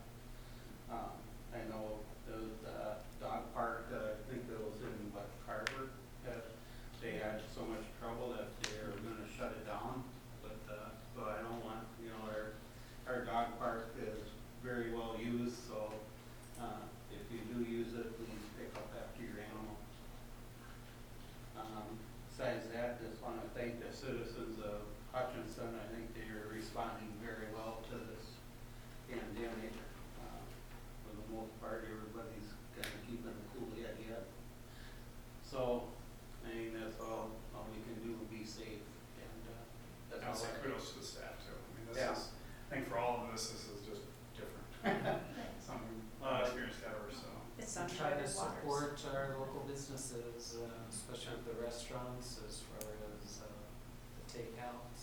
I know the dog park, I think it was in Carver, take out